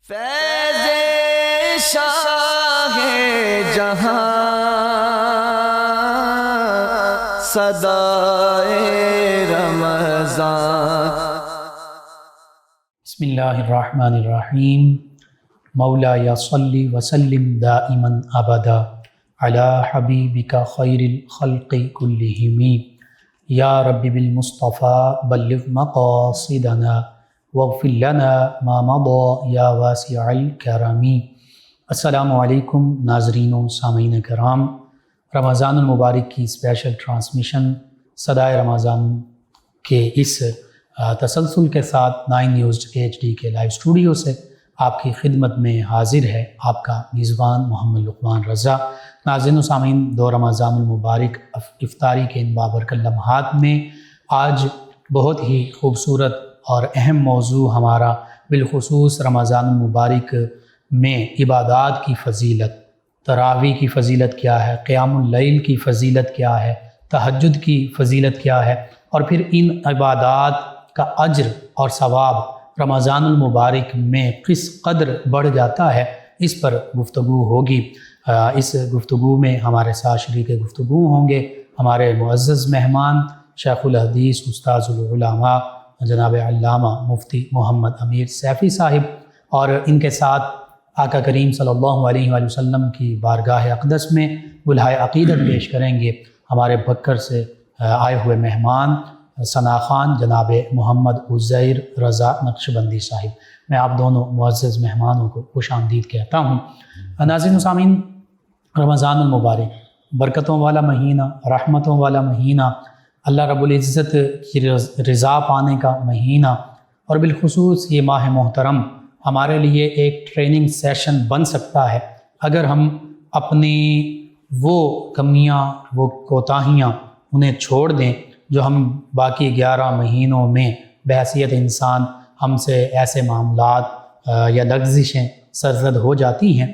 فیض شاہ جہاں صدائے رمضان۔ بسم اللہ الرحمن الرحیم۔ مولا یا صلی وسلم دائما ابدا علی حبیبک خیر الخلق کلہم، یا رب بالمصطفیٰ بلغ مقاصدنا واغفر لنا ما مضى یا واسع الکرم۔ السلام علیکم ناظرین و سامعین کرام، رمضان المبارک کی اسپیشل ٹرانسمیشن صدائے رمضان کے اس تسلسل کے ساتھ 9 نیوز HD کے لائیو اسٹوڈیو سے آپ کی خدمت میں حاضر ہے آپ کا میزبان محمد لقمان رضا۔ ناظرین و سامعین، دو رمضان المبارک افطاری کے ان بابرکت لمحات میں آج بہت ہی خوبصورت اور اہم موضوع ہمارا بالخصوص رمضان المبارک میں عبادات کی فضیلت، تراویح کی فضیلت کیا ہے، قیام اللیل کی فضیلت کیا ہے، تہجد کی فضیلت کیا ہے، اور پھر ان عبادات کا اجر اور ثواب رمضان المبارک میں کس قدر بڑھ جاتا ہے، اس پر گفتگو ہوگی۔ اس گفتگو میں ہمارے ساتھ شریک گفتگو ہوں گے ہمارے معزز مہمان شیخ الحدیث استاذ العلماء جناب علامہ مفتی محمد امیر سیفی صاحب، اور ان کے ساتھ آقا کریم صلی اللہ علیہ وآلہ وسلم کی بارگاہ اقدس میں گلہائے عقیدت پیش کریں گے ہمارے بکر سے آئے ہوئے مہمان ثنا خان جناب محمد عزیر رضا نقشبندی صاحب۔ میں آپ دونوں معزز مہمانوں کو خوش آمدید کہتا ہوں۔ ناظرین و سامعین، رمضان المبارک برکتوں والا مہینہ، رحمتوں والا مہینہ، اللہ رب العزت کی رضا پانے کا مہینہ، اور بالخصوص یہ ماہ محترم ہمارے لیے ایک ٹریننگ سیشن بن سکتا ہے اگر ہم اپنی وہ کمیاں، وہ کوتاہیاں انہیں چھوڑ دیں جو ہم باقی 11 مہینوں میں بحیثیت انسان ہم سے ایسے معاملات یا لغزشیں سرزد ہو جاتی ہیں،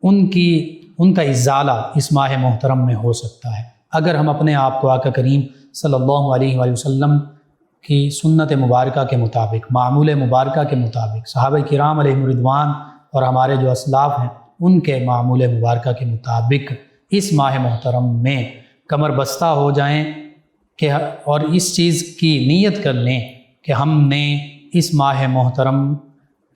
ان کا ازالہ اس ماہ محترم میں ہو سکتا ہے اگر ہم اپنے آپ کو آقا کریم صلی اللہ علیہ وآلہ وسلم کی سنت مبارکہ کے مطابق، معمول مبارکہ کے مطابق، صحابہ کرام علیہم رضوان اور ہمارے جو اسلاف ہیں ان کے معمول مبارکہ کے مطابق اس ماہ محترم میں کمر بستہ ہو جائیں کہ اور اس چیز کی نیت کر لیں کہ ہم نے اس ماہ محترم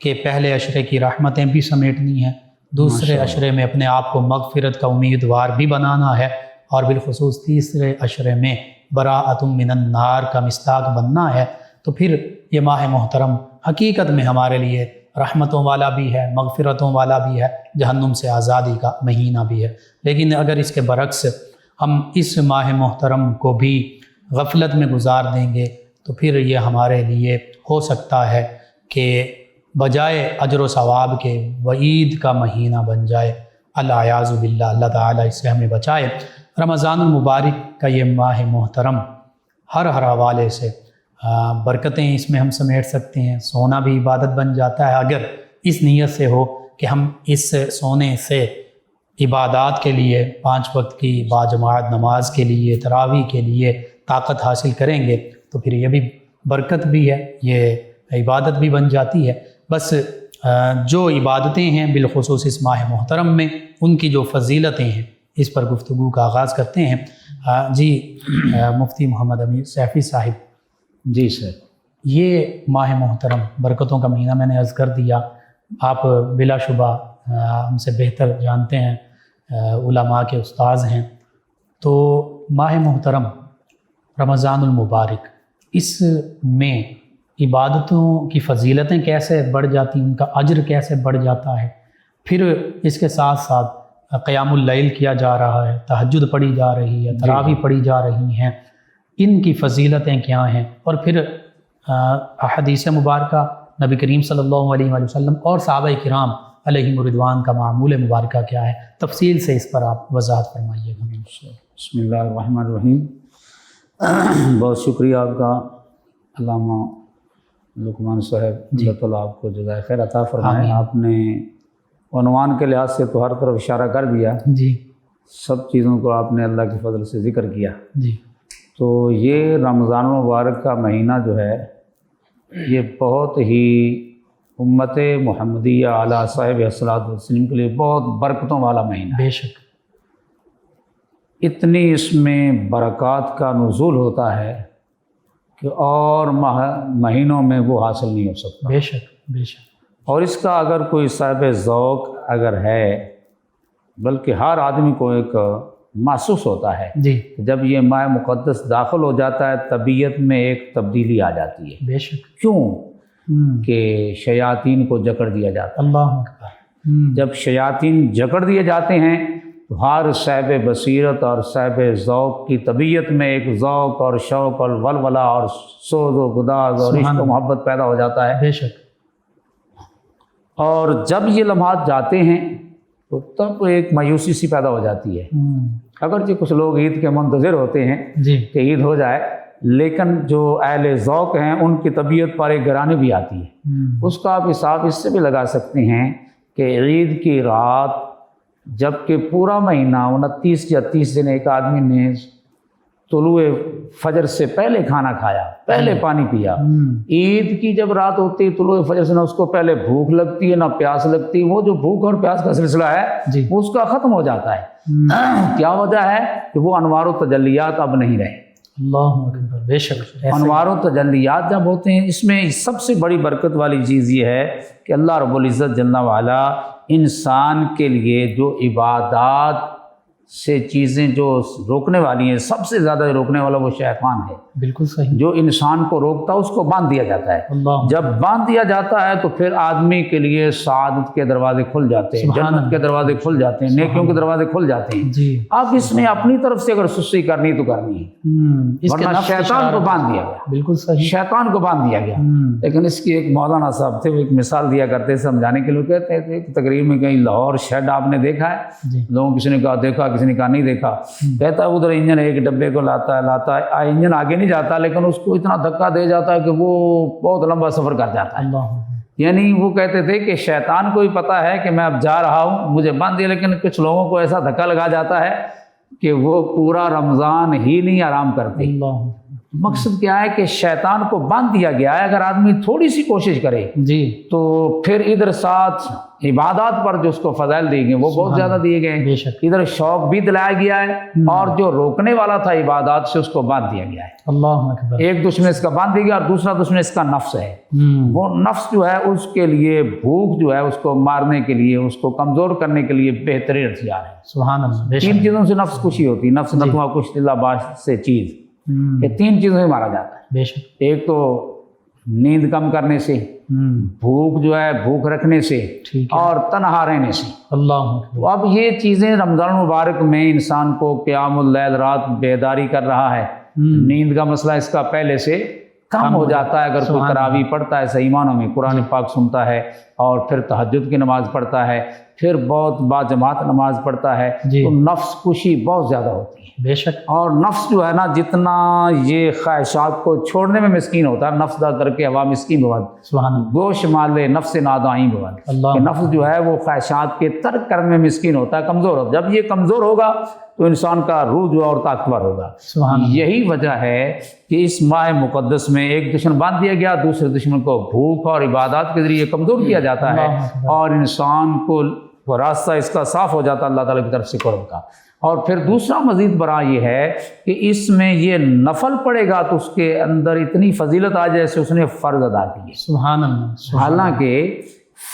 کے پہلے عشرے کی رحمتیں بھی سمیٹنی ہیں، دوسرے عشرے میں اپنے آپ کو مغفرت کا امیدوار بھی بنانا ہے، اور بالخصوص تیسرے عشرے میں براءۃ من النار کا مصداق بننا ہے۔ تو پھر یہ ماہ محترم حقیقت میں ہمارے لیے رحمتوں والا بھی ہے، مغفرتوں والا بھی ہے، جہنم سے آزادی کا مہینہ بھی ہے۔ لیکن اگر اس کے برعکس ہم اس ماہ محترم کو بھی غفلت میں گزار دیں گے تو پھر یہ ہمارے لیے ہو سکتا ہے کہ بجائے اجر و ثواب کے وعید کا مہینہ بن جائے۔ العیاذ باللہ، اللہ تعالیٰ اس سے ہمیں بچائے۔ رمضان المبارک کا یہ ماہ محترم ہر حوالے سے برکتیں اس میں ہم سمیٹ سکتے ہیں۔ سونا بھی عبادت بن جاتا ہے اگر اس نیت سے ہو کہ ہم اس سونے سے عبادات کے لیے، 5 وقت کی باجماعت نماز کے لیے، تراویح کے لیے طاقت حاصل کریں گے تو پھر یہ بھی برکت بھی ہے، یہ عبادت بھی بن جاتی ہے۔ بس جو عبادتیں ہیں بالخصوص اس ماہ محترم میں ان کی جو فضیلتیں ہیں اس پر گفتگو کا آغاز کرتے ہیں۔ جی مفتی محمد امیر سیفی صاحب۔ جی سر، یہ ماہ محترم برکتوں کا مہینہ میں نے عرض کر دیا، آپ بلا شبہ ہم سے بہتر جانتے ہیں، علماء کے استاذ ہیں، تو ماہ محترم رمضان المبارک اس میں عبادتوں کی فضیلتیں کیسے بڑھ جاتی ہیں، ان کا اجر کیسے بڑھ جاتا ہے، پھر اس کے ساتھ ساتھ قیام اللیل کیا جا رہا ہے، تہجد پڑھی جا رہی ہے، تراویح پڑھی جا رہی ہیں، ان کی فضیلتیں کیا ہیں، اور پھر احادیث مبارکہ نبی کریم صلی اللہ علیہ وآلہ وسلم اور صحابہ کرام علیہم رضوان کا معمول مبارکہ کیا ہے، تفصیل سے اس پر آپ وضاحت فرمائیے گا۔ بسم اللہ الرحمن الرحیم۔ بہت شکریہ آپ کا علامہ لقمان صاحب، اللہ تعالیٰ آپ کو جزائے خیر عطا فرمائے۔ آپ نے عنوان کے لحاظ سے تو ہر طرف اشارہ کر دیا، جی، سب چیزوں کو آپ نے اللہ کے فضل سے ذکر کیا۔ جی، تو یہ رمضان المبارک کا مہینہ جو ہے یہ بہت ہی امت محمدیہ علی صاحب الصلاۃ والسلام کے لیے بہت برکتوں والا مہینہ ہے۔ بے شک، اتنی اس میں برکات کا نزول ہوتا ہے کہ اور مہینوں میں وہ حاصل نہیں ہو سکتا۔ بے شک، بے شک، اور اس کا اگر کوئی صاحب ذوق اگر ہے، بلکہ ہر آدمی کو ایک محسوس ہوتا ہے جی، جب یہ ماہ مقدس داخل ہو جاتا ہے طبیعت میں ایک تبدیلی آ جاتی ہے۔ بے شک، کیوں؟ کہ شیاطین کو جکڑ دیا جاتا ہے۔ اللہ اکبر۔ جب شیاطین جکڑ دیے جاتے ہیں تو ہر صاحب بصیرت اور صاحب ذوق کی طبیعت میں ایک ذوق اور شوق اور ولولہ اور سوز و گداز اور عشق و محبت پیدا ہو جاتا ہے۔ بے شک، اور جب یہ لمحات جاتے ہیں تو تب ایک مایوسی سی پیدا ہو جاتی ہے۔ اگرچہ کچھ لوگ عید کے منتظر ہوتے ہیں جی، کہ عید ہو جائے، لیکن جو اہل ذوق ہیں ان کی طبیعت پر ایک گرانی بھی آتی ہے۔ اس کا آپ حساب اس سے بھی لگا سکتے ہیں کہ عید کی رات جب کہ پورا مہینہ 29 یا 30 دن ایک آدمی نے طلوع فجر سے پہلے کھانا کھایا، پہلے پانی پیا، عید کی جب رات ہوتی ہے طلوع فجر سے نہ اس کو پہلے بھوک لگتی ہے نہ پیاس لگتی ہے، وہ جو بھوک اور پیاس کا سلسلہ ہے جی، وہ اس کا ختم ہو جاتا ہے۔ کیا وجہ ہے کہ وہ انوار و تجلیات اب نہیں رہے۔ اللہ اکبر، بے شک، انوار و تجلیات جب ہوتے ہیں، اس میں سب سے بڑی برکت والی چیز یہ ہے کہ اللہ رب العزت جل وعلا انسان کے لیے جو عبادات سے چیزیں جو روکنے والی ہیں، سب سے زیادہ روکنے والا وہ شیطان ہے، بالکل صحیح، جو انسان کو روکتا ہے اس کو باندھ دیا جاتا ہے۔ اللہ جب باندھ دیا جاتا ہے تو پھر آدمی کے لیے سعادت کے دروازے کھل جاتے ہیں، سبحان جنت کے دروازے کھل جاتے ہیں، نیکیوں کے دروازے کھل جاتے ہیں۔ جی، اب اس میں اپنی طرف سے اگر سستی کرنی تو کرنی ہے، اس کے ورنہ نفس شیطان کو اشارہ- باندھ دیا گیا، بالکل صحیح، شیطان کو باندھ دیا گیا۔ لیکن اس کی ایک مولانا صاحب تھے، وہ ایک مثال دیا کرتے سمجھانے کے لیے، کہتے تھے ایک تقریب میں کہیں لاہور شیڈ آپ نے دیکھا ہے؟ جی، لوگوں کسی نے کہا دیکھا، کسی نے کہا نہیں دیکھا۔ کہتا ہے ادھر انجن ایک ڈبے کو لاتا ہے، انجن آگے نہیں جاتا لیکن اس کو اتنا دھکا دے جاتا ہے کہ وہ بہت لمبا سفر کر جاتا ہے۔ اللہ یعنی وہ کہتے تھے کہ شیطان کو بھی پتہ ہے کہ میں اب جا رہا ہوں، مجھے باندھ دیا، لیکن کچھ لوگوں کو ایسا دھکا لگا جاتا ہے کہ وہ پورا رمضان ہی نہیں آرام کرتے۔ اللہ، مقصد کیا ہے کہ شیطان کو باندھ دیا گیا ہے۔ اگر آدمی تھوڑی سی کوشش کرے جی، تو پھر ادھر ساتھ عبادات پر جو اس کو فضائل دیے گئے وہ بہت زیادہ دیے گئے بے ہیں، شک، ادھر شوق بھی دلایا گیا ہے، اور جو روکنے والا تھا عبادات سے اس کو باندھ دیا گیا ہے۔ اللہ اکبر، ایک دشمن اس کا باندھ دیا گیا اور دوسرا دشمن اس کا نفس ہے۔ وہ نفس جو ہے اس کے لیے بھوک جو ہے اس کو مارنے کے لیے، اس کو کمزور کرنے کے لیے بہترین ہتھیار ہے۔ سبحان اللہ، بے تین شک، چیزوں سے نفس خوشی ہوتی ہے، نفس نتوا کش دلہ باش سے چیز، یہ تین چیزوں سے مارا جاتا ہے۔ بے شک، ایک تو نیند کم کرنے سے، بھوک جو ہے بھوک رکھنے سے، ٹھیک ہے، اور تنہا رہنے سے۔ اللہ اکبر، تو اب یہ چیزیں رمضان مبارک میں انسان کو قیام اللیل رات بیداری کر رہا ہے۔ نیند کا مسئلہ اس کا پہلے سے کم ہو جاتا ہے۔ اگر کوئی تراویح پڑھتا ہے صحیح معنوں میں، قرآن پاک سنتا ہے، اور پھر تہجد کی نماز پڑھتا ہے، پھر بہت با جماعت نماز پڑھتا ہے، جی، تو نفس کشی بہت زیادہ ہوتی ہے۔ بے شک، اور نفس جو ہے نا، جتنا یہ خواہشات کو چھوڑنے میں مسکین ہوتا ہے، نفس دا کر کے ہوا مسکین بہت سبحان اللہ، گوش مال نفس نادائیں بہت، اللہ کہ نفس جو ہے وہ خواہشات کے ترک کرنے میں مسکین ہوتا ہے، کمزور ہوتا ہے۔ جب یہ کمزور ہوگا تو انسان کا روح جو ہے اور طاقتور ہوگا۔ سبحان اللہ، یہی وجہ ہے کہ اس ماہ مقدس میں ایک دشمن باندھ دیا گیا، دوسرے دشمن کو بھوک اور عبادات کے ذریعے کمزور کیا جاتا ہے، اللہ اکبر، اور انسان کو وہ راستہ اس کا صاف ہو جاتا ہے اللہ تعالیٰ کی طرف سے قرب کا۔ اور پھر دوسرا مزید بڑا یہ ہے کہ اس میں یہ نفل پڑے گا تو اس کے اندر اتنی فضیلت آ جیسے اس نے فرض ادا کی ہے۔ سبحان اللہ، سبحان حالانکہ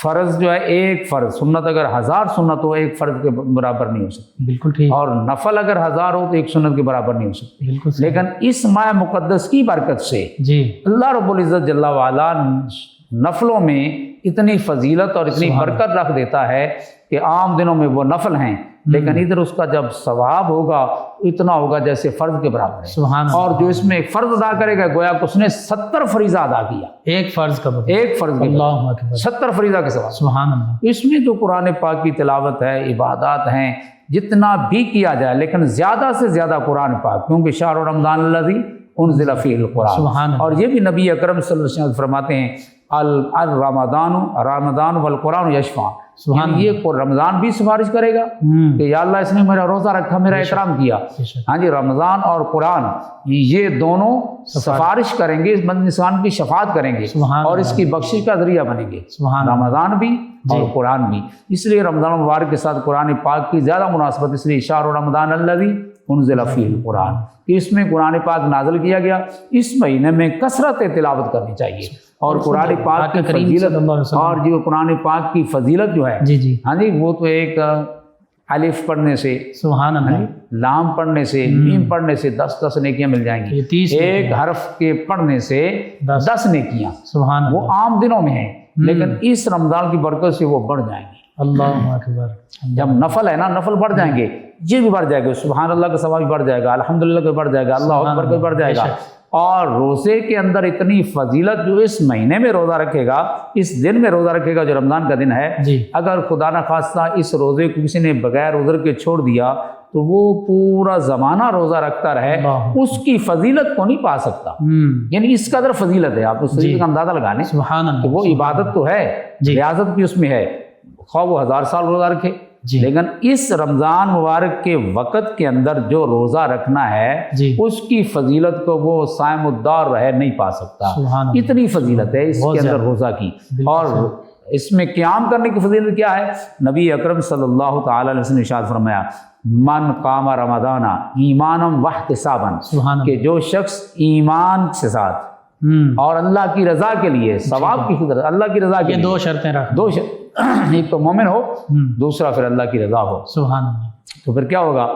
فرض جو ہے ایک فرض، سنت اگر 1000 سنت ہو ایک فرض کے برابر نہیں ہو سکتی، بالکل ٹھیک، اور نفل اگر 1000 ہو تو ایک سنت کے برابر نہیں ہو سکتی۔ بالکل صحیح، لیکن اس ماہ مقدس کی برکت سے جی، اللہ رب العزت جل وعلا نفلوں میں اتنی فضیلت اور اتنی برکت رکھ دیتا ہے کہ عام دنوں میں وہ نفل ہیں، لیکن ادھر اس کا جب ثواب ہوگا اتنا ہوگا جیسے فرض کے برابر ہے۔ سبحان اللہ، اور جو اس میں ایک فرض ادا کرے گا گویا کہ اس نے 70 فریضہ ادا کیا، ایک فرض کا بدلہ، ایک فرض کے اللہ اکبر، 70 فریضہ کے ثواب۔ سبحان اللہ، اس میں جو قرآن پاک کی تلاوت ہے، عبادات ہیں، جتنا بھی کیا جائے، لیکن زیادہ سے زیادہ قرآن پاک، کیونکہ شہر رمضان الذی انزل فیہ القرآن، سبحان اللہ، اور یہ بھی نبی اکرم صلی اللہ علیہ وسلم فرماتے ہیں رمضان والقرآن یشفع، سبحان یعنی یہ رمضان بھی سفارش کرے گا کہ یا اللہ اس نے میرا روزہ رکھا، میرا احترام کیا۔ ہاں جی، رمضان اور قرآن یہ دونوں سفارش کریں گے، اس بندے انسان کی شفاعت کریں گے اور اس کی بخشش کا ذریعہ بنیں گے، رمضان بھی اور قرآن بھی۔ اس لیے رمضان مبارک کے ساتھ قرآن پاک کی زیادہ مناسبت، اس لیے شہر رمضان الذی انزل فیہ القرآن، کہ اس میں قرآن پاک نازل کیا گیا، اس مہینے میں کثرت تلاوت کرنی چاہیے، اور قرآن پاک کی فضیلت، اور جو قرآن پاک کی فضیلت جو ہے ہاں جی وہ تو ایک الف پڑھنے سے، سبحان اللہ، لام پڑھنے سے، میم پڑھنے سے 10 نیکیاں مل جائیں گی، ایک حرف کے پڑھنے سے 10 نیکیاں، سبحان اللہ، وہ عام دنوں میں ہیں لیکن اس رمضان کی برکت سے وہ بڑھ جائیں گے۔ اللہ اکبر، جب نفل ہے نا، نفل بڑھ جائیں گے، یہ بھی بڑھ جائے گا، سبحان اللہ کا ثواب بھی بڑھ جائے گا، الحمدللہ کا بڑھ جائے گا، اللہ اکبر کا بڑھ جائے گا۔ اور روزے کے اندر اتنی فضیلت، جو اس مہینے میں روزہ رکھے گا، اس دن میں روزہ رکھے گا جو رمضان کا دن ہے، اگر خدا نخواستہ اس روزے کو کسی نے بغیر عذر کے چھوڑ دیا تو وہ پورا زمانہ روزہ رکھتا رہے، اس کی فضیلت کو نہیں پا سکتا، یعنی اس قدر فضیلت ہے، آپ اس فضیلت کا اندازہ لگا لیں کہ وہ عبادت تو ہے، ریاضت بھی اس میں ہے، خواہ وہ 1000 سال روزہ رکھے، لیکن اس رمضان مبارک کے وقت کے اندر جو روزہ رکھنا ہے اس کی فضیلت کو وہ صائم الدار رہے نہیں پا سکتا، اتنی فضیلت ہے اس کے اندر روزہ کی۔ اور اس میں قیام کرنے کی فضیلت کیا ہے؟ نبی اکرم صلی اللہ تعالی علیہ وسلم نے ارشاد فرمایا، من قام رمضان ایمانا واحتسابا، کہ جو شخص ایمان کے ساتھ اور اللہ کی رضا کے لیے، ثواب کی فکر، اللہ کی رضا کے لیے، 2 شرطیں رکھ، ایک تو مومن ہو، دوسرا پھر اللہ کی رضا ہو، سبحان اللہ، تو پھر کیا ہوگا؟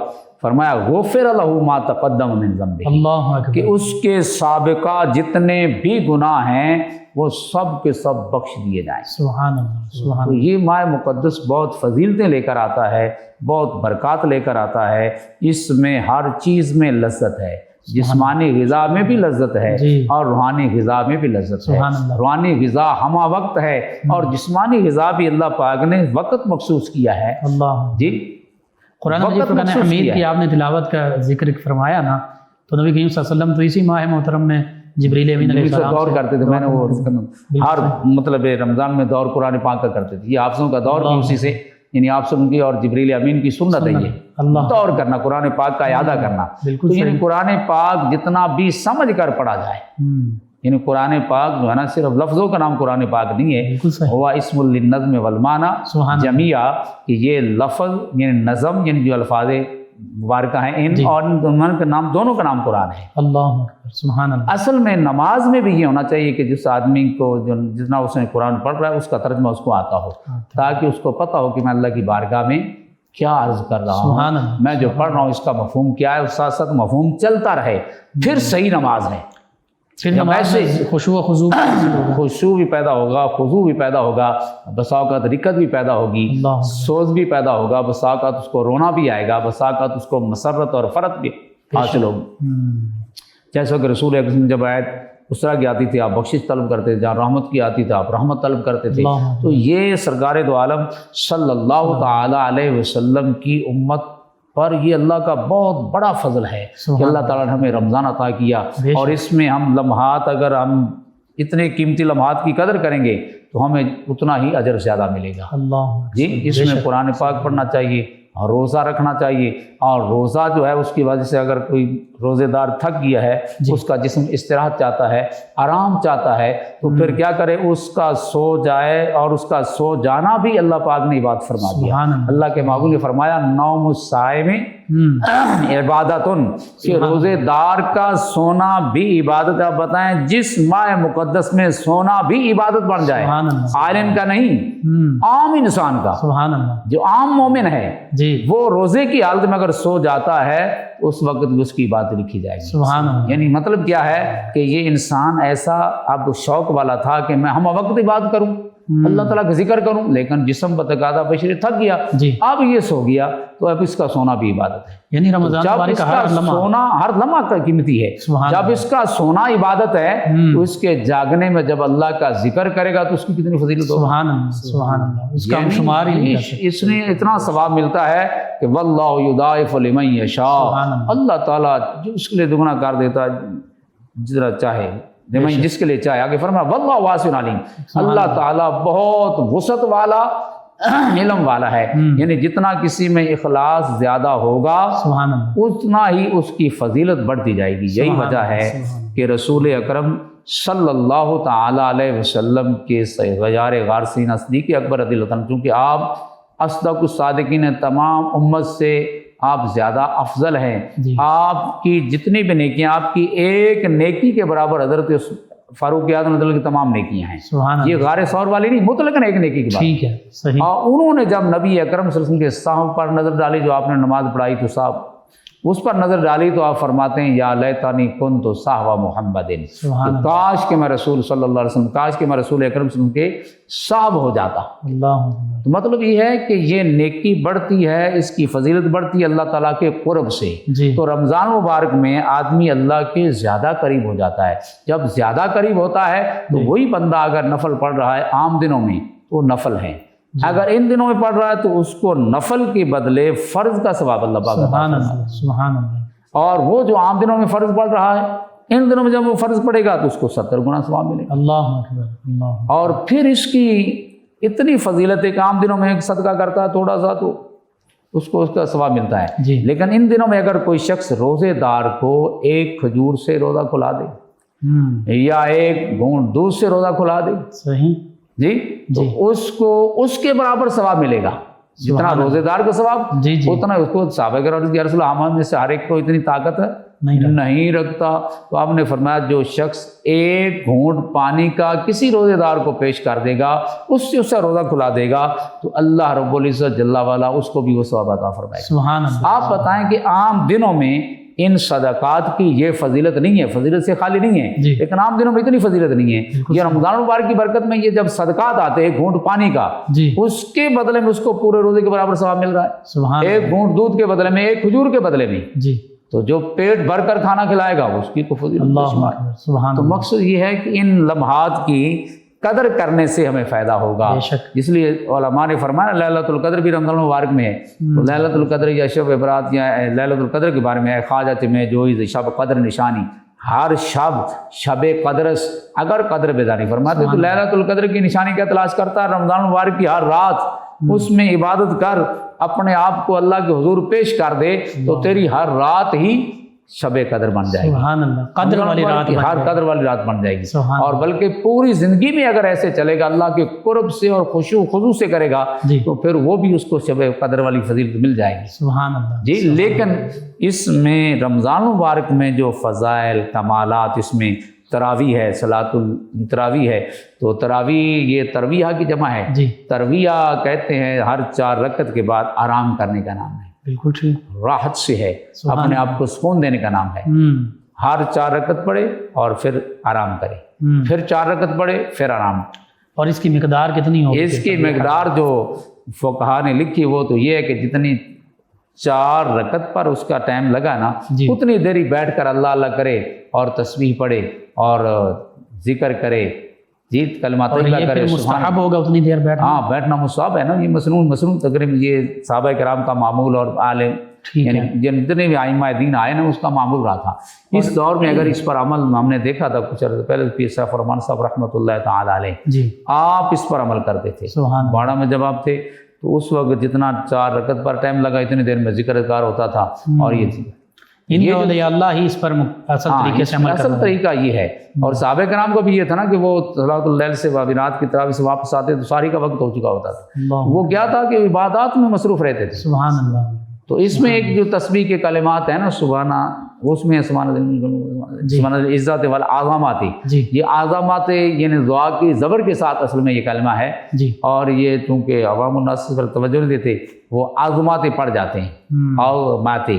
فرمایا غفر لہ ما تقدم من ذنبہ، اللہ اکبر، کہ اس کے سابقہ جتنے بھی گناہ ہیں وہ سب کے سب بخش دیے جائیں۔ سبحان اللہ، سبحان تو یہ ماہ مقدس بہت فضیلتیں لے کر آتا ہے، بہت برکات لے کر آتا ہے، اس میں ہر چیز میں لذت ہے، جسمانی غذا میں بھی لذت ہے اور روحانی غذا میں بھی لذت ہے۔ روحانی غذا ہمہ وقت ہے اور جسمانی غذا بھی اللہ پاک نے وقت مخصوص کیا ہے۔ اللہ جی، قرآن مجید فرقان حمید کی آپ نے تلاوت کا ذکر فرمایا نا، تو نبی کریم صلی اللہ علیہ وسلم تو اسی ماہ محترم میں جبریل امین علیہ السلام دور کرتے تھے، میں نے وہ ہر مطلب رمضان میں دور قرآن پاک کا کرتے تھے، یہ حافظوں کا دور بھی اسی سے، یعنی آپ سن کی اور جبریل امین کی سنت ہے یہ دور کرنا، قرآن پاک کا اعادہ کرنا۔ تو یعنی قرآن پاک جتنا بھی سمجھ کر پڑھا جائے، یعنی قرآن پاک جو ہے نا صرف لفظوں کا نام قرآن پاک نہیں ہے، ہوا اسم للنظم والمعنی جمیعہ، کہ یہ لفظ یعنی نظم، یعنی جو الفاظ مبارکہ ہیں ان اور ان کا نام، دونوں کا نام قرآن ہے۔ اللہ اکبر، سبحان اللہ۔ اصل میں نماز میں بھی یہ ہونا چاہیے کہ جس آدمی کو جو جتنا اس نے قرآن پڑھ رہا ہے اس کا ترجمہ اس کو آتا ہو، تاکہ اس کو پتہ ہو کہ میں اللہ کی بارگاہ میں کیا عرض کر رہا ہوں، میں جو پڑھ رہا ہوں اس کا مفہوم کیا ہے، اس ساتھ ساتھ مفہوم چلتا رہے، پھر صحیح نماز ہے، پھر نماز سے خشوع و خضوع، خشوع بھی پیدا ہوگا، خضوع بھی پیدا ہوگا، بسا اوقات رکت بھی پیدا ہوگی، سوز بھی پیدا ہوگا، بسا اوقات اس کو رونا بھی آئے گا، بسا اوقات اس کو مسرت اور فرت بھی حاصل ہوگی۔ جیسا کہ رسول اکرم جب آیت اس طرح کی آتی تھی آپ بخشش طلب کرتے تھے، جہاں رحمت کی آتی تھی آپ رحمت طلب کرتے تھے۔ تو یہ سرکار دو عالم صلی اللہ تعالی علیہ وسلم کی امت پر یہ اللہ کا بہت بڑا فضل ہے کہ اللہ تعالیٰ نے ہمیں رمضان عطا کیا، اور اس میں ہم لمحات، اگر ہم اتنے قیمتی لمحات کی قدر کریں گے تو ہمیں اتنا ہی اجر زیادہ ملے گا۔ جی، اس میں قرآن پاک پڑھنا چاہیے اور روزہ رکھنا چاہیے، اور روزہ جو ہے اس کی وجہ سے اگر کوئی روزے دار تھک گیا ہے، اس کا جسم استراحت چاہتا ہے، آرام چاہتا ہے، تو پھر کیا کرے، اس کا سو جائے، اور اس کا سو جانا بھی اللہ پاک نے عبادت فرما دیا۔ اللہ کے محبوب نے فرمایا نوم الصائم عبادتن، کہ روزے دار کا سونا بھی عبادت ہے۔ آپ بتائیں جس ماہ مقدس میں سونا بھی عبادت بن جائے، عالم کا نہیں، عام انسان کا، جو عام مومن ہے وہ روزے کی حالت میں اگر سو جاتا ہے اس وقت بھی اس کی عبادت لکھی جائے گی۔ یعنی مطلب کیا ہے کہ یہ انسان ایسا اب شوق والا تھا کہ میں ہم وقت عبادت کروں، اللہ تعالیٰ کا ذکر کروں، لیکن جسم بتقاضا بشری تھک گیا، اب یہ سو گیا، تو اب اس کا سونا بھی عبادت ہے۔ یعنی رمضان جب اس کا سونا ہر لمحہ کا قیمتی ہے، جب اس کا سونا عبادت ہے تو اس کے جاگنے میں جب اللہ کا ذکر کرے گا تو اس کی کتنی فضیلت ہوگی۔ سبحان اللہ، اس کا ہم شمار ہی نہیں کر سکتے۔ اس نے اتنا ثواب ملتا ہے کہ واللہ یضاعف لمن یشاء، اللہ تعالیٰ جو اس کے لیے دگنا کر دیتا ہے جتنا چاہے، جس کے لیے چاہے. آگے فرمایا واللہ واسع علیم، اللہ تعالیٰ بہت وسعت والا علم والا ہے. یعنی جتنا کسی میں اخلاص زیادہ ہوگا سبحان اللہ، اتنا ہی اس کی فضیلت بڑھتی جائے گی. یہی وجہ ہے کہ رسول اکرم صلی اللہ تعالی علیہ وسلم کے غیار غارسین صدیق اکبر رضی اللہ عنہ، چونکہ آپ اصدق الصادقین تمام امت سے آپ زیادہ افضل ہیں. آپ کی جتنی بھی نیکیاں، آپ کی ایک نیکی کے برابر حضرت فاروق اعظم رضی اللہ کی تمام نیکیاں ہیں. سبحان یہ اللہ، غار ثور والی نہیں، مطلقاً ایک نیکی کی بات. ٹھیک ہے، صحیح. اور انہوں نے جب نبی اکرم صلی اللہ علیہ وسلم کے صحابہ پر نظر ڈالی، جو آپ نے نماز پڑھائی تو صاحب اس پر نظر ڈالی، تو آپ فرماتے ہیں یا لیتنی کنت صحب محمد، کاش کہ میں رسول صلی اللہ علیہ وسلم، کاش کہ میں رسول اکرم صلی اللہ علیہ وسلم کے صاحب ہو جاتا. اللہ، تو مطلب یہ ہے کہ یہ نیکی بڑھتی ہے، اس کی فضیلت بڑھتی ہے اللہ تعالیٰ کے قرب سے. جی. تو رمضان مبارک میں آدمی اللہ کے زیادہ قریب ہو جاتا ہے. جب زیادہ قریب ہوتا ہے تو وہی بندہ اگر نفل پڑھ رہا ہے عام دنوں میں تو نفل ہے، اگر ان دنوں میں پڑھ رہا ہے تو اس کو نفل کے بدلے فرض کا ثواب اللہ پاک عطا سبحان فرمائے. اللہ، سبحان اللہ. اور وہ جو عام دنوں میں فرض پڑھ رہا ہے، ان دنوں میں جب وہ فرض پڑھے گا تو اس کو 70 گنا ثواب ملے گا. اللہ اکبر، اللہ. اور پھر اس کی اتنی فضیلت ہے کہ عام دنوں میں ایک صدقہ کرتا ہے تھوڑا سا تو اس کو اس کا ثواب ملتا ہے. جی. لیکن ان دنوں میں اگر کوئی شخص روزے دار کو ایک کھجور سے روزہ کھلا دے یا ایک گھونٹ دودھ سے روزہ کھلا دے، صحیح جی، تو اس کو اس کے برابر ثواب ملے گا. جتنا روزے دار کا ثواب جی جی اتنا اس کو. صحابہ کرام یا رسول اللہ میں سے ہر ایک کو اتنی طاقت نہیں رکھتا. تو آپ نے فرمایا جو شخص ایک گھونٹ پانی کا کسی روزے دار کو پیش کر دے گا، اس سے اس کا روزہ کھلا دے گا، تو اللہ رب العزت جل والا اس کو بھی وہ ثواب عطا فرمائے گا. سبحان اللہ. آپ بتائیں کہ عام دنوں میں ان صدقات کی یہ فضیلت نہیں ہے، فضیلت سے خالی نہیں ہے، لیکن عام دنوں میں اتنی فضیلت نہیں ہے. یہ رمضان مبارک کی برکت میں یہ جب صدقات آتے ہیں، گھونٹ پانی کا، اس کے بدلے میں اس کو پورے روزے کے برابر ثواب مل رہا ہے. ایک گھونٹ دودھ کے بدلے میں، ایک کھجور کے بدلے میں، تو جو پیٹ بھر کر کھانا کھلائے گا اس کی تو فضیلت. تو مقصد یہ ہے کہ ان لمحات کی قدر کرنے سے ہمیں فائدہ ہوگا. اس لیے علماء نے فرمایا لیلۃ القدر بھی رمضان المبارک میں ہے. تو لیلۃ القدر یا شب برات یا لیلۃ القدر کے بارے میں ہے خواجہ میں جو شب قدر نشانی، ہر شب قدرس اگر قدر بیداری فرماتے تو لیلۃ القدر کی نشانی کیا تلاش کرتا ہے؟ رمضان المبارک کی ہر رات اس میں عبادت کر، اپنے آپ کو اللہ کے حضور پیش کر دے، تو تیری ہر رات ہی شب قدر بن جائے گی. سبحان اللہ، قدر والی رات، ہر قدر والی رات بن جائے گی. اور بلکہ پوری زندگی میں اگر ایسے چلے گا، اللہ کے قرب سے اور خشوع خضوع سے کرے گا، تو پھر وہ بھی اس کو شب قدر والی فضیلت مل جائے گی. سبحان اللہ. جی. لیکن اس میں رمضان مبارک میں جو فضائل کمالات، اس میں تراویح ہے، صلاۃ التراویح ہے. تو تراویح یہ ترویہ کی جمع ہے. ترویہ کہتے ہیں ہر 4 رکعت کے بعد آرام کرنے کا نام ہے. بالکل ٹھیک. راحت سے ہے، اپنے آپ کو سکون دینے کا نام ہے. ہر 4 رکعت پڑھے اور پھر آرام کرے، پھر 4 رکعت پڑھے پھر آرام. اور اس کی مقدار کتنی ہوگی؟ اس کی مقدار جو فقہا نے لکھی وہ تو یہ ہے کہ جتنی 4 رکعت پر اس کا ٹائم لگا نا، اتنی دیری بیٹھ کر اللہ اللہ کرے اور تسبیح پڑھے اور ذکر کرے، کلمات طیبہ کرے. مستحب ہوگا اتنی دیر بیٹھنا. ہاں، بیٹھنا مستحب ہے نا. یہ مسنون تقریباً یہ صحابہ کرام کا معمول اور عالم یعنی جتنے بھی ائمہ دین آئے نا اس کا معمول رہا تھا. اس دور میں اگر اس پر عمل ہم نے دیکھا تھا کچھ عرصہ پہلے، پیر صاحب فرمان صاحب رحمۃ اللہ تعالی علیہ، آپ اس پر عمل کرتے تھے. باڑہ میں جب آپ تھے تو اس وقت جتنا 4 رکعت پر ٹائم لگا اتنی دیر میں ذکر اذکار ہوتا تھا. اور یہ چیز اللہ ہی اس پر اصل طریقے سے عمل کرتا ہے. اصل طریقہ یہ ہے. اور صحابہ کرام کو بھی یہ تھا نا کہ وہ صلاۃ اللیل سے رات کی تراویح سے واپس آتے تو ساری کا وقت ہو چکا ہوتا تھا. وہ کیا تھا کہ عبادات میں مصروف رہتے تھے. سبحان اللہ. تو اس میں ایک جو تسبیح کے کلمات ہیں نا سبحانہ، اس میں سبحان العزت والعظمات، یہ عظمات یعنی دعا کی زبر کے ساتھ اصل میں یہ کلمہ ہے. اور یہ چونکہ عوام الناس پر توجہ نہیں دیتے وہ عظمات پڑھ جاتے ہیں، عظمات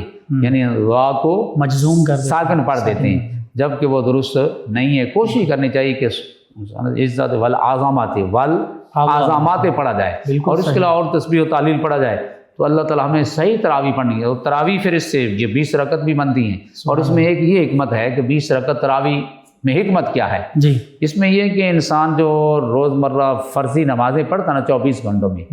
یعنی دعا کو مجزوم کر ساکن پڑھ دیتے ہیں، جبکہ وہ درست نہیں ہے. کوشش کرنی چاہیے کہ عزت والعظمات والعظمات پڑھا جائے، اور اس کے علاوہ اور تسبیح و تحلیل پڑھا جائے. تو اللہ تعالیٰ ہمیں صحیح تراویح پڑھنی ہے. اور تراویح پھر اس سے یہ 20 رکعت بھی بنتی ہیں. اور اس میں ایک یہ حکمت ہے کہ 20 رکعت تراویح میں حکمت کیا ہے؟ اس میں یہ کہ انسان جو روزمرہ فرضی نمازیں پڑھتا نا 24 گھنٹوں میں،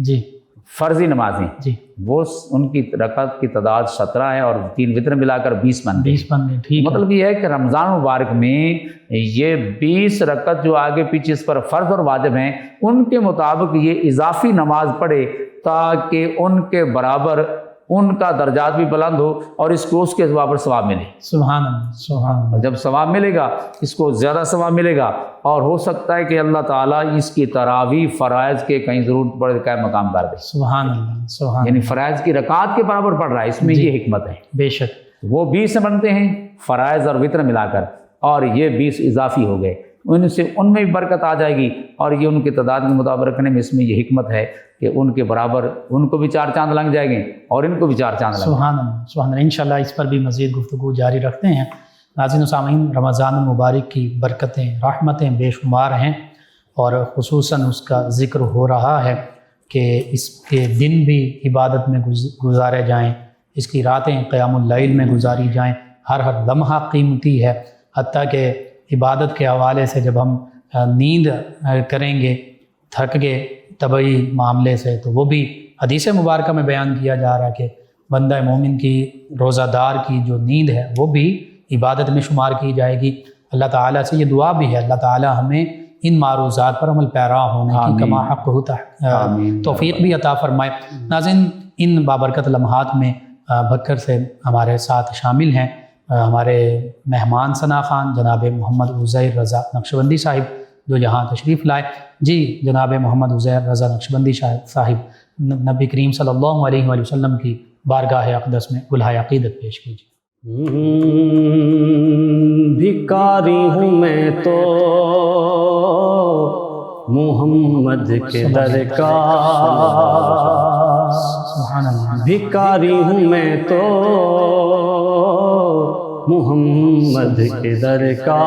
فرضی نمازیں جی وہ ان کی رکعت کی تعداد 17 ہے اور 3 وتر ملا کر 20 بنتے 20 بندے، ٹھیک ہے، مطلب یہ ہے کہ رمضان مبارک میں یہ 20 رکعت جو آگے پیچھے اس پر فرض اور واجب ہیں ان کے مطابق یہ اضافی نماز پڑھے تاکہ ان کے برابر ان کا درجات بھی بلند ہو اور اس کو اس کے برابر ثواب ملے. سبحان اللہ سبحان اللہ. اور جب ثواب ملے گا اس کو زیادہ ثواب ملے گا اور ہو سکتا ہے کہ اللہ تعالیٰ اس کی تراویح فرائض کے کہیں ضرورت پڑے قائم مقام کر دے. سبحان اللہ سبحان یعنی اللہ. فرائض کی رکعات کے برابر پڑھ رہا ہے، اس میں جی. یہ حکمت ہے. بے شک. وہ 20 سے بنتے ہیں فرائض اور وطر ملا کر اور یہ 20 اضافی ہو گئے، ان میں بھی برکت آ جائے گی اور یہ ان کی تعداد کے مطابق رکھنے میں اس میں یہ حکمت ہے کہ ان کے برابر ان کو بھی 4 چاند لگ جائیں گے اور ان کو بھی 4 چاند لگ جائیں گے. سبحان اللہ سبحان اللہ. انشاءاللہ اس پر بھی مزید گفتگو جاری رکھتے ہیں. ناظرین و سامعین، رمضان المبارک کی برکتیں رحمتیں بے شمار ہیں اور خصوصاً اس کا ذکر ہو رہا ہے کہ اس کے دن بھی عبادت میں گزارے جائیں، اس کی راتیں قیام اللیل میں گزاری جائیں. ہر لمحہ قیمتی ہے، حتیٰ کہ عبادت کے حوالے سے جب ہم نیند کریں گے تھک گئے طبعی معاملے سے تو وہ بھی حدیث مبارکہ میں بیان کیا جا رہا ہے کہ بندہ مومن کی روزہ دار کی جو نیند ہے وہ بھی عبادت میں شمار کی جائے گی. اللہ تعالیٰ سے یہ دعا بھی ہے اللہ تعالیٰ ہمیں ان معروضات پر عمل پیرا ہونے کی کما حق ہوتا ہے توفیق بھی عطا فرمائے. ناظرین، ان بابرکت لمحات میں بکر سے ہمارے ساتھ شامل ہیں ہمارے مہمان ثنا خان جناب محمد عزیر رضا نقشبندی صاحب جو یہاں تشریف لائے. جی جناب محمد عزیر رضا نقشبندی صاحب نبی کریم صلی اللہ علیہ وآلہ وسلم کی بارگاہ اقدس میں گلہائے عقیدت پیش کیجیے. بھکاری ہوں میں تو محمد کے در کا، سبحان اللہ. بھکاری ہوں میں تو محمد کے در کا،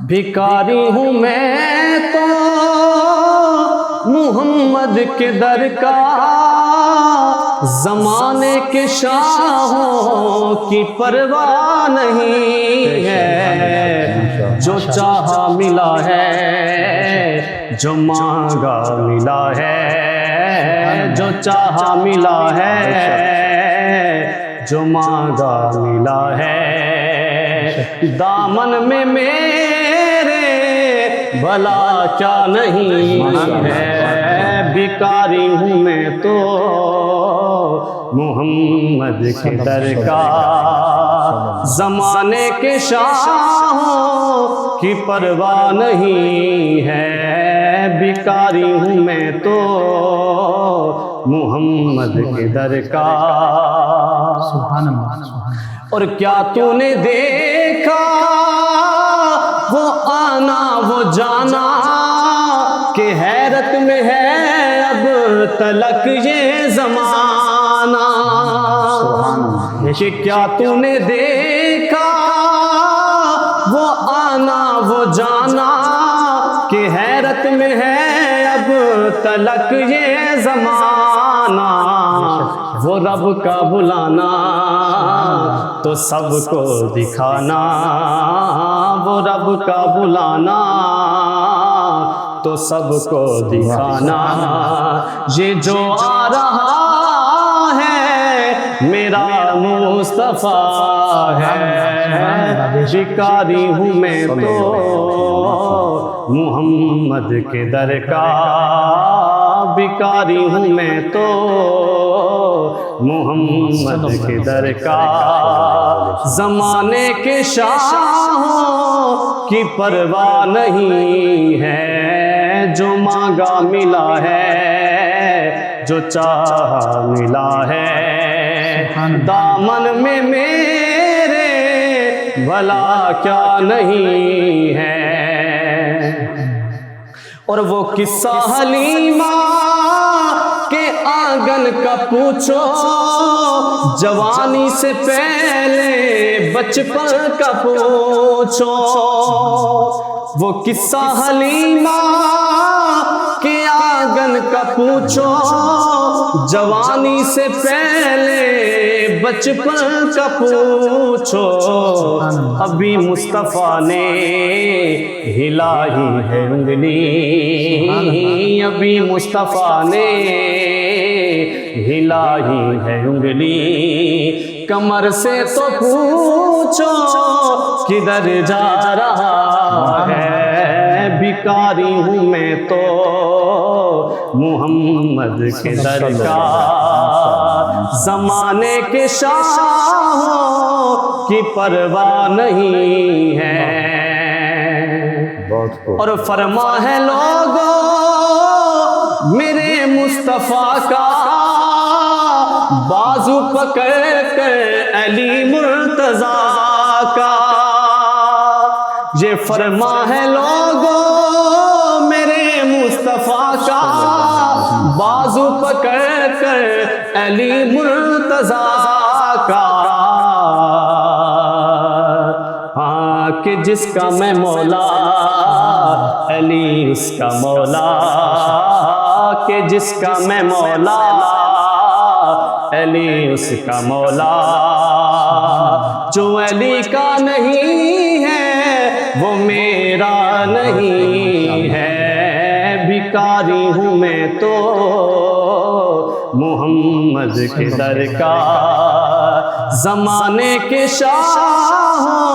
بھکاری ہوں میں تو محمد کے در کا، زمانے کے شاہوں کی پرواہ نہیں ہے، جو چاہا ملا ہے، جو مانگا ملا ہے، جو چاہا ملا ہے، جو مانگا ملا ہے. دامن میں میرے بھلا کیا نہیں ہے، بھکاری ہوں میں تو محمد کے در کا، زمانے کے شاہوں کی پرواہ نہیں ہے، بھکاری ہوں میں تو محمد کے در کا. سبحان اللہ سبحان اللہ. اور کیا تو نے دیکھا وہ آنا وہ جانا کہ حیرت میں ہے اب تلک یہ زمانہ، کہ کیا تو نے دیکھا وہ آنا وہ جانا کہ حیرت میں ہے اب تلک یہ زمانہ، وہ رب کا بلانا تو سب کو دکھانا، وہ رب کا بلانا تو سب کو دکھانا. یہ جو آ رہا ہے میرا مصطفیٰ ہے، بھکاری ہوں میں تو محمد کے در کا، بھکاری ہوں میں تو محمد کے در کا، زمانے کے شاہوں کی پرواہ نہیں ہے، جو مانگا ملا ہے، جو چاہا ملا ہے. دامن میں میرے بھلا کیا نہیں ہے. اور وہ قصہ حلیمہ کے آنگن کا پوچھو، جوانی سے پہلے بچپن کا پوچھو. وہ قصہ حلیمہ کے ساگن کا پوچھو جوانی سے پہلے بچپن کا پوچھو ابھی مصطفیٰ نے ہلائی ہے انگلی ابھی مصطفیٰ نے ہلائی ہے انگلی کمر سے تو پوچھو کدھر جا رہا ہے بھکاری ہوں میں تو محمد کے در کا زمانے کے شاہوں کی پرواہ نہیں ہے اور فرما ہے لوگوں میرے مصطفیٰ کا بازو پکڑ کر علی مرتضیٰ کا یہ فرما ہے لوگوں میرے مصطفیٰ کا بازو پکڑ کر علی مرتضیٰ کا ہاں کہ جس کا میں مولا علی اس کا مولا کہ جس کا میں مولا علی اس کا مولا جو علی کا نہیں ہے وہ میرا نہیں ہے بھکاری ہوں میں تو محمد کے در کا زمانے کے شاہوں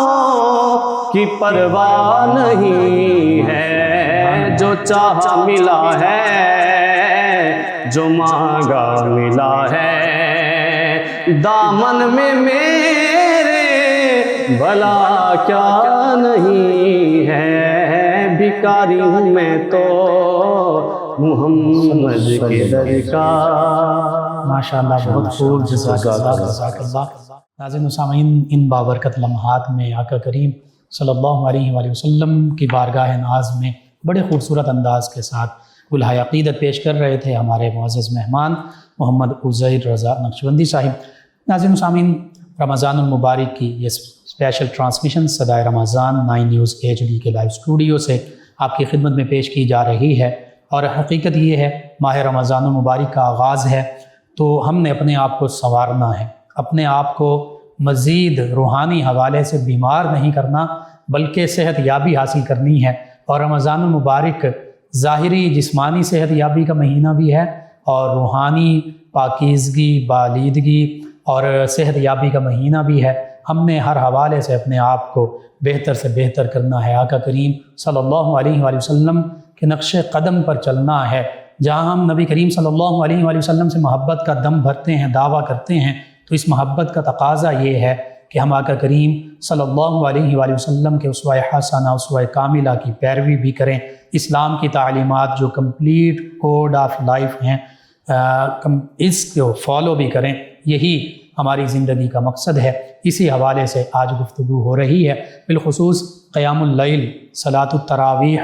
کی پرواہ نہیں ہے جو چاہا ملا ہے جو مانگا ملا ہے دامن میں میرے بھلا کیا نہیں ہے بھکاری ہوں میں تو محمد کے در کا ماشاءاللہ بہت خوب جزاک اللہ ناظرین و سامعین ان بابرکت لمحات میں آقا کریم صلی اللہ علیہ وآلہ وسلم کی بارگاہ ناز میں بڑے خوبصورت انداز کے ساتھ گلہائے عقیدت پیش کر رہے تھے ہمارے معزز مہمان محمد عزیر رضا نقشبندی صاحب۔ ناظرین و سامعین رمضان المبارک کی یہ اسپیشل ٹرانسمیشن صدائے رمضان 9 نیوز HD کے لائیو اسٹوڈیو سے آپ کی خدمت میں پیش کی جا رہی ہے اور حقیقت یہ ہے ماہ رمضان المبارک کا آغاز ہے تو ہم نے اپنے آپ کو سنوارنا ہے اپنے آپ کو مزید روحانی حوالے سے بیمار نہیں کرنا بلکہ صحت یابی حاصل کرنی ہے اور رمضان المبارک ظاہری جسمانی صحت یابی کا مہینہ بھی ہے اور روحانی پاکیزگی بالیدگی اور صحت یابی کا مہینہ بھی ہے۔ ہم نے ہر حوالے سے اپنے آپ کو بہتر سے بہتر کرنا ہے، آقا کریم صلی اللہ علیہ وآلہ وسلم کے نقش قدم پر چلنا ہے۔ جہاں ہم نبی کریم صلی اللہ علیہ وآلہ وسلم سے محبت کا دم بھرتے ہیں، دعویٰ کرتے ہیں، تو اس محبت کا تقاضا یہ ہے کہ ہم آقا کریم صلی اللہ علیہ وآلہ وسلم کے اسوہ حسنہ اسوہ کاملہ کی پیروی بھی کریں، اسلام کی تعلیمات جو کمپلیٹ کوڈ آف لائف ہیں اس کو فالو بھی کریں، یہی ہماری زندگی کا مقصد ہے۔ اسی حوالے سے آج گفتگو ہو رہی ہے، بالخصوص قیام اللیل، صلاۃ التراویح،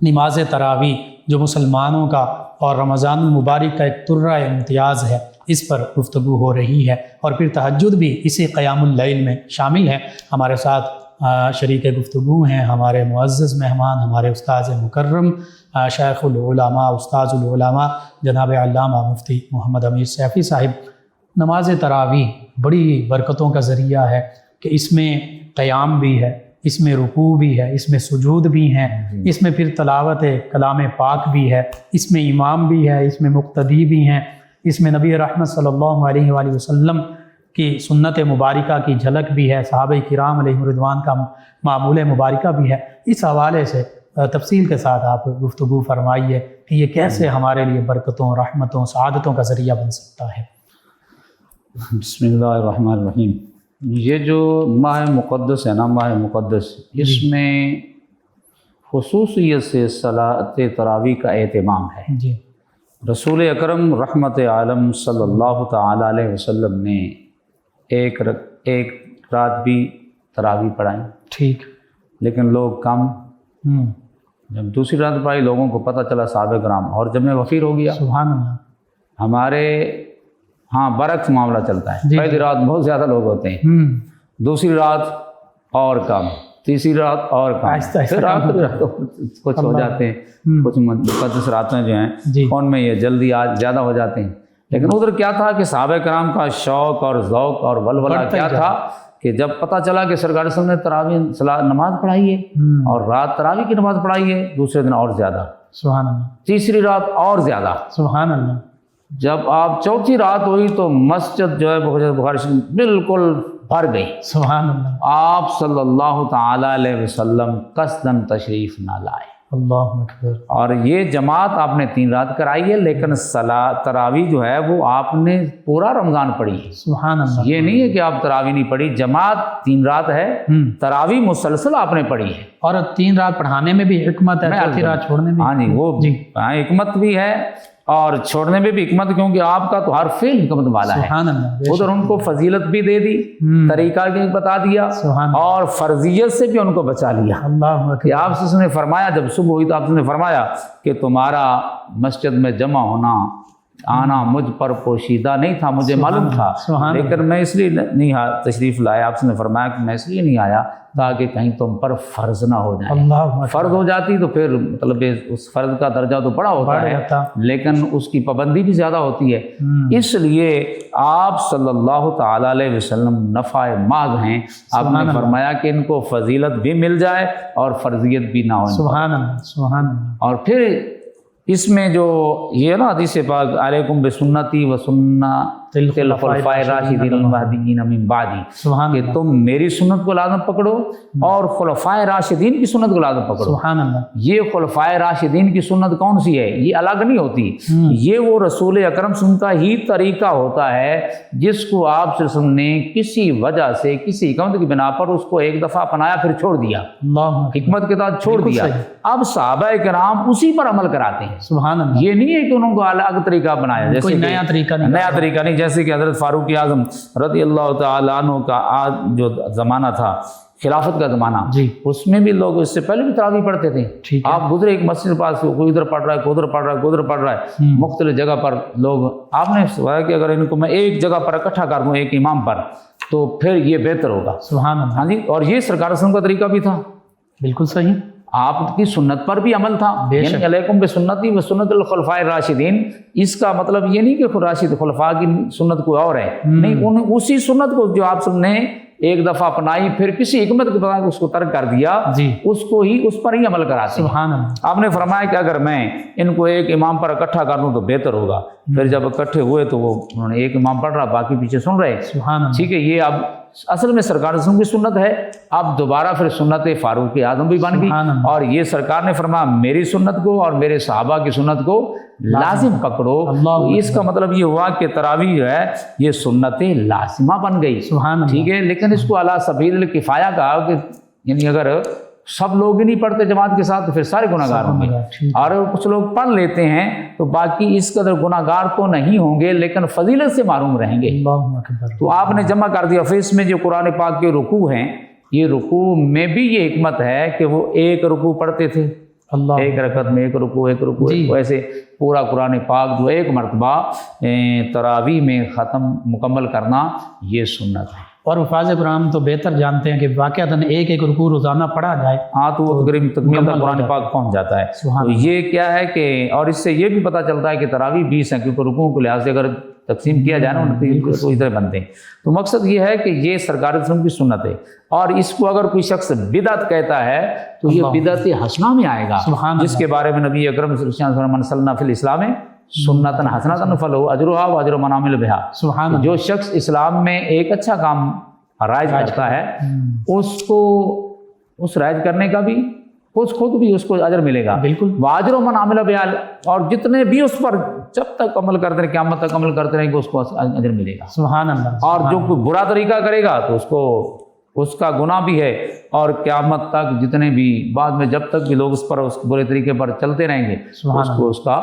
نماز تراویح جو مسلمانوں کا اور رمضان المبارک کا ایک ترہ امتیاز ہے، اس پر گفتگو ہو رہی ہے، اور پھر تہجد بھی اسی قیام اللیل میں شامل ہے۔ ہمارے ساتھ شریک گفتگو ہیں ہمارے معزز مہمان، ہمارے استاذ مکرم شیخ العلماء استاذ العلماء جناب علامہ مفتی محمد امیر سیفی صاحب۔ نماز تراویح بڑی برکتوں کا ذریعہ ہے کہ اس میں قیام بھی ہے، اس میں رکوع بھی ہے، اس میں سجود بھی ہیں، اس میں پھر تلاوت کلام پاک بھی ہے، اس میں امام بھی ہے، اس میں مقتدی بھی ہیں، اس میں نبی رحمت صلی اللہ علیہ وآلہ وسلم کی سنت مبارکہ کی جھلک بھی ہے، صحابہ کرام علیہ رضوان کا معمول مبارکہ بھی ہے۔ اس حوالے سے تفصیل کے ساتھ آپ گفتگو فرمائیے کہ یہ کیسے ہمارے لیے برکتوں، رحمتوں، سعادتوں کا ذریعہ بن سکتا ہے۔ بسم اللہ الرحمن الرحیم۔ یہ جو ماہ مقدس ہے نا، ماہ مقدس، اس میں خصوصیت سے صلاۃ تراویح کا اہتمام ہے۔ جی، رسول اکرم رحمت عالم صلی اللہ تعالی علیہ وسلم نے ایک رات بھی تراویح پڑھائیں، ٹھیک، لیکن لوگ کم۔ جب دوسری رات پڑھائی لوگوں کو پتہ چلا صحابہ کرام، اور جب میں وفیر ہو گیا۔ سبحان اللہ۔ ہمارے ہاں برعکس معاملہ چلتا ہے، جی، پہلی رات بہت زیادہ لوگ ہوتے ہیں، دوسری رات اور کم، تیسری رات اور کم، آہستہ آہستہ پھر آخری رات کچھ ہو جاتے ہیں، کچھ مقدس راتیں جو ہیں جی ان میں یہ جلدی آج زیادہ ہو جاتے ہیں۔ لیکن ادھر کیا تھا کہ صحابہ کرام کا شوق اور ذوق اور ولولہ بڑھتا کیا ہی تھا کہ جب پتہ چلا کہ سرکار صلی اللہ علیہ وسلم نے تراویح نماز پڑھائی ہے اور رات تراویح کی نماز پڑھائی ہے، دوسرے دن اور زیادہ، سبحان اللہ، تیسری رات اور زیادہ۔ سبحان اللہ، جب آپ چوتھی رات ہوئی تو مسجد جو ہے بخاری شریف بالکل بھر گئی، سبحان اللہ، آپ صلی اللہ تعالی علیہ وسلم قصداً تشریف نہ لائے، اللہ اکبر، اور یہ جماعت آپ نے 3 رات کرائی ہے، لیکن تراویح جو ہے وہ آپ نے پورا رمضان پڑھی ہے۔ سبحان اللہ، یہ نہیں ہے کہ آپ تراویح نہیں پڑھی، جماعت 3 رات ہے، تراویح مسلسل آپ نے پڑھی ہے۔ اور 3 رات پڑھانے میں بھی حکمت ہے، میں چوتھی رات چھوڑنے میں ہاں جی، وہ جی حکمت بھی ہے اور چھوڑنے میں بھی حکمت، کیونکہ آپ کا تو ہر فعل حکمت والا ہے۔ سبحان اللہ، بے ادھر ان کو فضیلت بھی دے دی، طریقہ بھی بتا دیا، سبحان اللہ، اور فرضیت سے بھی ان کو بچا لیا اللہ کہ اکبر، آپ سے نے فرمایا، جب صبح ہوئی تو آپ نے فرمایا کہ تمہارا مسجد میں جمع ہونا آنا مجھ پر پوشیدہ نہیں تھا، مجھے معلوم تھا، سبحان اللہ، لیکن میں اس لیے نہیں تشریف لایا۔ آپ نے فرمایا کہ میں اس لیے نہیں آیا تاکہ کہیں تم پر فرض نہ ہو جائے، اللہ اکبر، فرض ہو جاتی تو پھر مطلب اس فرض کا درجہ تو بڑا ہوتا بڑھ ہے، جاتا، لیکن اس کی پابندی بھی زیادہ ہوتی ہے۔ اس لیے آپ صلی اللہ تعالی علیہ وسلم نفع ماغ ہیں، آپ نے فرمایا کہ ان کو فضیلت بھی مل جائے اور فرضیت بھی نہ ہو۔ سبحان اللہ، سبحان اللہ، اور پھر اس میں جو یہ نا حدیث پاک علیکم بسنتی و سنت الخلفاء الراشدین المہدیین من بعدی، سبحان کہ اللہ، تم میری سنت کو لازم پکڑو اور خلفاء راشدین کی سنت کو لازم پکڑو۔ سبحان اللہ، یہ خلفاء راشدین کی سنت کون سی ہے؟ یہ الگ نہیں ہوتی، یہ وہ رسول اکرم صلی اللہ علیہ وسلم کا ہی طریقہ ہوتا ہے جس کو آپ صلی اللہ علیہ وسلم نے کسی وجہ سے کسی حکمت کی بنا پر اس کو ایک دفعہ اپنایا پھر چھوڑ دیا، اللہ اکبر، حکمت کے ساتھ چھوڑ بالکل دیا۔ صحیح۔ اب صحابہ کرام اسی پر عمل کراتے ہیں، سبحان اللہ، یہ نہیں ہے کہ انہوں کو الگ طریقہ بنایا، جیسے کوئی نیا طریقہ نہیں، نیا طریقہ نہیں، جیسے کہ حضرت فاروق اعظم رضی اللہ تعالیٰ عنہ کا جو زمانہ تھا، خلافت کا زمانہ، جی اس میں بھی لوگ اس سے پہلے بھی تراویح پڑھتے تھے۔ ٹھیک ہے، آپ گزرے ایک مسجد کے پاس، کوئی ادھر پڑھ رہا ہے، کوئی ادھر پڑھ رہا ہے، کوئی ادھر پڑھ رہا ہے، مختلف جگہ پر لوگ، آپ نے سوچا کہ اگر ان کو میں ایک جگہ پر اکٹھا کر دوں ایک امام پر تو پھر یہ بہتر ہوگا۔ سبحان اللہ، ہاں جی، اور یہ سرکار رسول کا طریقہ بھی تھا، بالکل صحیح، آپ کی سنت پر بھی عمل تھا، یعنی علیکم بسنتی و سنت الخلفاء الراشدین، اس کا مطلب یہ نہیں کہ راشد خلفاء کی سنت کوئی اور ہے، نہیں، اسی سنت کو جو آپ سب نے ایک دفعہ اپنائی پھر کسی حکمت کے بعد اس کو ترک کر دیا، جی اس کو ہی اس پر ہی عمل کراتے ہیں۔ سبحان اللہ، آپ نے فرمایا کہ اگر میں ان کو ایک امام پر اکٹھا کر دوں تو بہتر ہوگا۔ پھر جب اکٹھے ہوئے تو وہ انہوں نے ایک امام پڑھ رہا، باقی پیچھے سن رہے، سبحان اللہ، ٹھیک ہے۔ یہ اب اصل میں سرکار رسول کی سنت ہے، اب دوبارہ پھر سنت فاروق اعظم بھی بن گئی، سبحان اللہ، اور یہ سرکار نے فرمایا میری سنت کو اور میرے صحابہ کی سنت کو لازم پکڑو۔ اللہ اس کا مطلب یہ ہوا کہ تراویح جو ہے یہ سنت لازمہ بن گئی، سبحان اللہ، ٹھیک ہے۔ لیکن اس کو علی سبیل الکفایہ کہا کہ یعنی اگر سب لوگ ہی نہیں پڑھتے جماعت کے ساتھ تو پھر سارے گناہ گار ہوں گے، اور کچھ لوگ پڑھ لیتے ہیں تو باقی اس قدر گناہ گار تو نہیں ہوں گے لیکن فضیلت سے محروم رہیں گے۔ اللہ اکبر، تو آپ نے جمع کر دیا۔ پھر اس میں جو قرآن پاک کے رکوع ہیں، یہ رکوع میں بھی یہ حکمت ہے کہ وہ ایک رکوع پڑھتے تھے، اللہ ایک رکعت میں ایک رکوع ایک رکوع، جی، ایسے پورا قرآن پاک جو ایک مرتبہ تراویح میں ختم مکمل کرنا یہ سنت ہے۔ اور حفاظ قرآن تو بہتر جانتے ہیں کہ واقعتاً ایک ایک رکوع روزانہ پڑھا جائے، ہاں تو وہ تقریباً تکمیل تک قرآن پاک پہنچ جاتا ہے۔ سبحان تو یہ کیا ہے کہ اور اس سے یہ بھی پتہ چلتا ہے کہ تراویح 20 ہیں، کیونکہ رکوعوں کے لحاظ سے اگر تقسیم کیا جائے نا تو اس طرح بنتے ہیں۔ تو مقصد یہ ہے کہ یہ سرکار رسول کی سنت ہے، اور اس کو اگر کوئی شخص بدعت کہتا ہے تو یہ بدعت حسنہ میں آئے گا، سبحان جس کے بارے میں نبی اکرم صلی اللہ علیہ وسلم من سن فی الاسلام سنتاً حسنۃ فلہ اجرھا واجر من عمل بھا۔ سبحان اللہ، جو شخص اسلام میں ایک اچھا کام رائج کرتا ہے اس کو اس رائج کرنے کا بھی خود بھی اس کو اجر ملے گا، بالکل، واجر من عمل بھا، اور جتنے بھی اس پر جب تک عمل کرتے رہیں قیامت تک عمل کرتے رہیں گے اس کو اجر ملے گا۔ سبحان اللہ، اور جو کوئی برا طریقہ کرے گا تو اس کو اس کا گناہ بھی ہے، اور قیامت تک جتنے بھی بعد میں جب تک بھی لوگ اس پر اس برے طریقے پر چلتے رہیں گے اس کو اس کا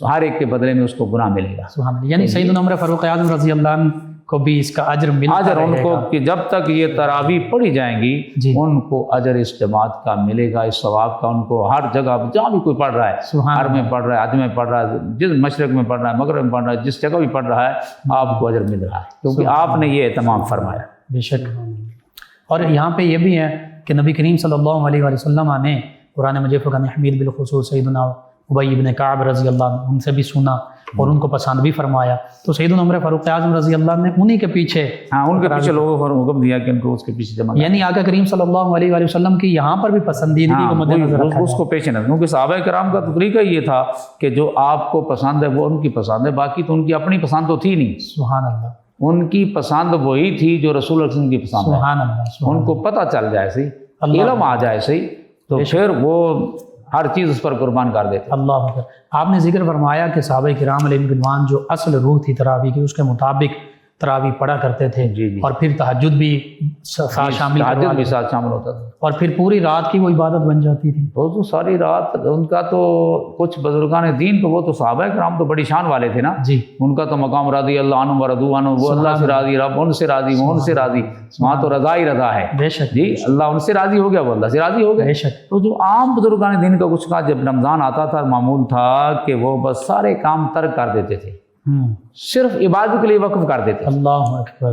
ہر ایک کے بدلے میں اس کو گناہ ملے گا۔ سبحان اللہ، یعنی سیدنا عمر فاروق اعظم رضی اللہ عنہ کو بھی اس کا اجر ملتا اجر ان رہے کو گا، کہ جب تک یہ تراویح پڑھی جائیں گی جی، ان کو اجر اس جماعت کا ملے گا، اس ثواب کا۔ ان کو ہر جگہ جہاں بھی کوئی پڑھ رہا ہے، سبحان ہر میں پڑھ رہا ہے، حج میں پڑھ رہا ہے، جس مشرق میں پڑھ رہا ہے، مغرب میں پڑھ رہا ہے، جس جگہ بھی پڑھ رہا ہے آپ کو اجر مل رہا ہے، کیونکہ آپ نے یہ اہتمام فرمایا۔ بے شک۔ اور یہاں پہ یہ بھی ہے کہ نبی کریم صلی اللہ علیہ وآلہ وسلم نے قرآن مجید فرقان حمید بالخصوص سیدنا ابی بن کعب رضی اللہ عنہ ان سے بھی سنا اور ان کو پسند بھی فرمایا، تو سیدنا عمر فاروق اعظم رضی اللہ عنہ نے انہی کے پیچھے ان کے پیچھے لوگوں کو حکم دیا کہ ان کو اس کے پیچھے جمع کریں، یعنی آقا کریم صلی اللہ علیہ وآلہ وسلم کی یہاں پر بھی پسندیدگی کو مد نظر رکھا اس کو پیش نظر، کیونکہ صحابہ کرام کا تو طریقہ یہ تھا کہ جو آپ کو پسند ہے وہ ان کی پسند ہے، باقی تو ان کی اپنی پسند تو تھی نہیں، سبحان اللہ، ان کی پسند وہی تھی جو رسول اللہ کی پسند ہے، سبحان اللہ، ان کو پتہ چل جائے صحیح، علم آ جائے صحیح، تو پھر وہ ہر چیز اس پر قربان کر دیتے۔ اللہ اکبر۔ آپ نے ذکر فرمایا کہ صحابہ کرام علیہ رضوان جو اصل روح تھی تراویح کی، اس کے مطابق تراویح پڑھا کرتے تھے، اور پھر تہجد بھی ساتھ شامل تہجد بھی ساتھ شامل ہوتا تھا، اور پھر پوری رات کی وہ عبادت بن جاتی تھی۔ وہ تو ساری رات ان کا تو کچھ بزرگان دین تو وہ تو صحابہ کرام تو بڑی شان والے تھے نا جی، ان کا تو مقام رضی اللہ عنہ ورضوا عنہ، وہ اللہ سے راضی، رب ان سے راضی، وہ ان سے راضی، وہاں تو رضا ہی رضا ہے، بے شک جی اللہ ان سے راضی ہو گیا، وہ اللہ سے راضی ہو گیا۔ بے شک۔ تو جو عام بزرگان دین کا کچھ کا جب رمضان آتا تھا معمول تھا کہ وہ بس سارے کام ترک کر دیتے تھے، صرف عبادت کے لیے وقف کر دیتے تھے۔ اللہ اکبر۔